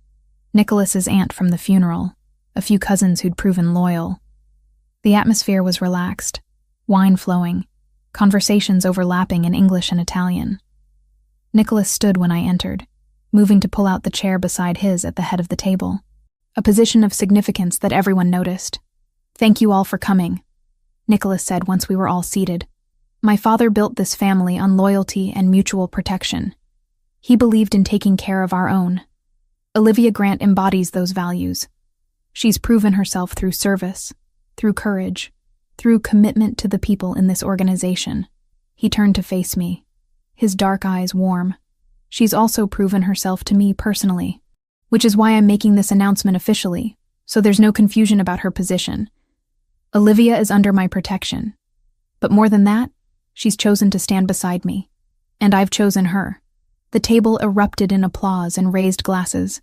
Nicholas's aunt from the funeral, a few cousins who'd proven loyal. The atmosphere was relaxed, wine flowing, conversations overlapping in English and Italian. Nicholas stood when I entered, moving to pull out the chair beside his at the head of the table, a position of significance that everyone noticed. "Thank you all for coming," Nicholas said once we were all seated. "My father built this family on loyalty and mutual protection. He believed in taking care of our own. Olivia Grant embodies those values. She's proven herself through service, through courage, through commitment to the people in this organization." He turned to face me, his dark eyes warm. "She's also proven herself to me personally, which is why I'm making this announcement officially, so there's no confusion about her position. Olivia is under my protection. But more than that, she's chosen to stand beside me. And I've chosen her." The table erupted in applause and raised glasses.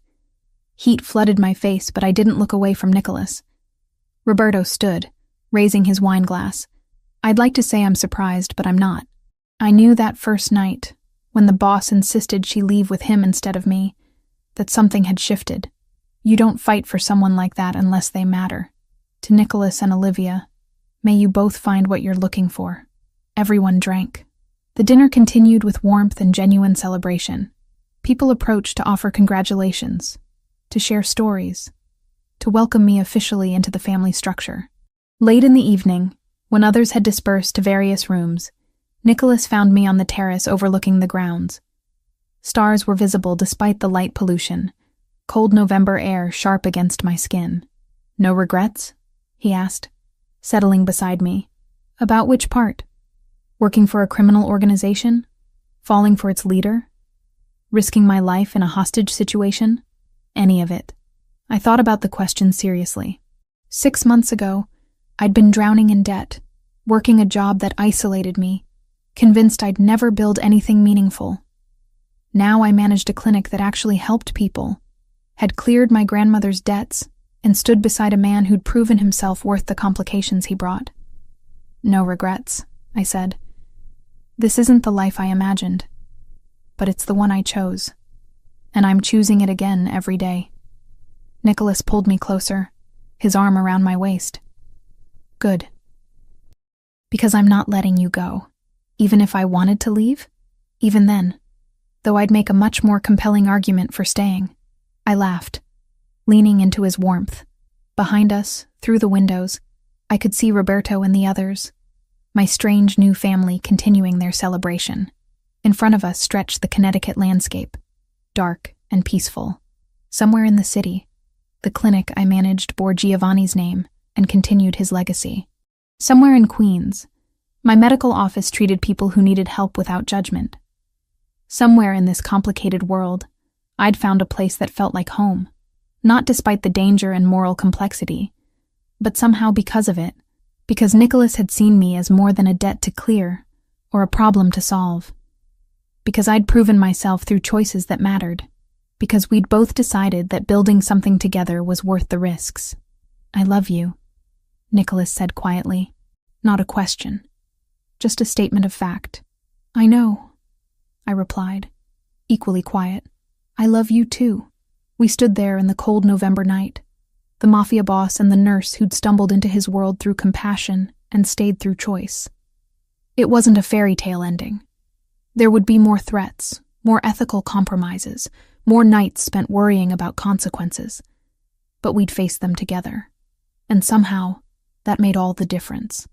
Heat flooded my face, but I didn't look away from Nicholas. Roberto stood, raising his wine glass. I'd like to say I'm surprised, but I'm not. I knew that first night, when the boss insisted she leave with him instead of me, that something had shifted. You don't fight for someone like that unless they matter. To Nicholas and Olivia, may you both find what you're looking for. Everyone drank. The dinner continued with warmth and genuine celebration. People approached to offer congratulations, to share stories, to welcome me officially into the family structure. Late in the evening, when others had dispersed to various rooms, Nicholas found me on the terrace overlooking the grounds. Stars were visible despite the light pollution, cold November air sharp against my skin. "No regrets?" he asked, settling beside me. "About which part? Working for a criminal organization? Falling for its leader? Risking my life in a hostage situation? Any of it." I thought about the question seriously. 6 months ago, I'd been drowning in debt, working a job that isolated me, convinced I'd never build anything meaningful. Now I managed a clinic that actually helped people, had cleared my grandmother's debts, and stood beside a man who'd proven himself worth the complications he brought. "No regrets," I said. "This isn't the life I imagined, but it's the one I chose, and I'm choosing it again every day." Nicholas pulled me closer, his arm around my waist. "Good. Because I'm not letting you go, even if I wanted to leave, even then, though I'd make a much more compelling argument for staying." I laughed, leaning into his warmth. Behind us, through the windows, I could see Roberto and the others, my strange new family continuing their celebration. In front of us stretched the Connecticut landscape, dark and peaceful. Somewhere in the city, the clinic I managed bore Giovanni's name and continued his legacy. Somewhere in Queens, my medical office treated people who needed help without judgment. Somewhere in this complicated world, I'd found a place that felt like home, not despite the danger and moral complexity, but somehow because of it, because Nicholas had seen me as more than a debt to clear or a problem to solve, because I'd proven myself through choices that mattered, because we'd both decided that building something together was worth the risks. "I love you," Nicholas said quietly. Not a question, just a statement of fact. "I know," I replied, equally quiet. "I love you too." We stood there in the cold November night, the Mafia boss and the nurse who'd stumbled into his world through compassion and stayed through choice. It wasn't a fairy tale ending. There would be more threats, more ethical compromises, more nights spent worrying about consequences. But we'd face them together. And somehow, that made all the difference.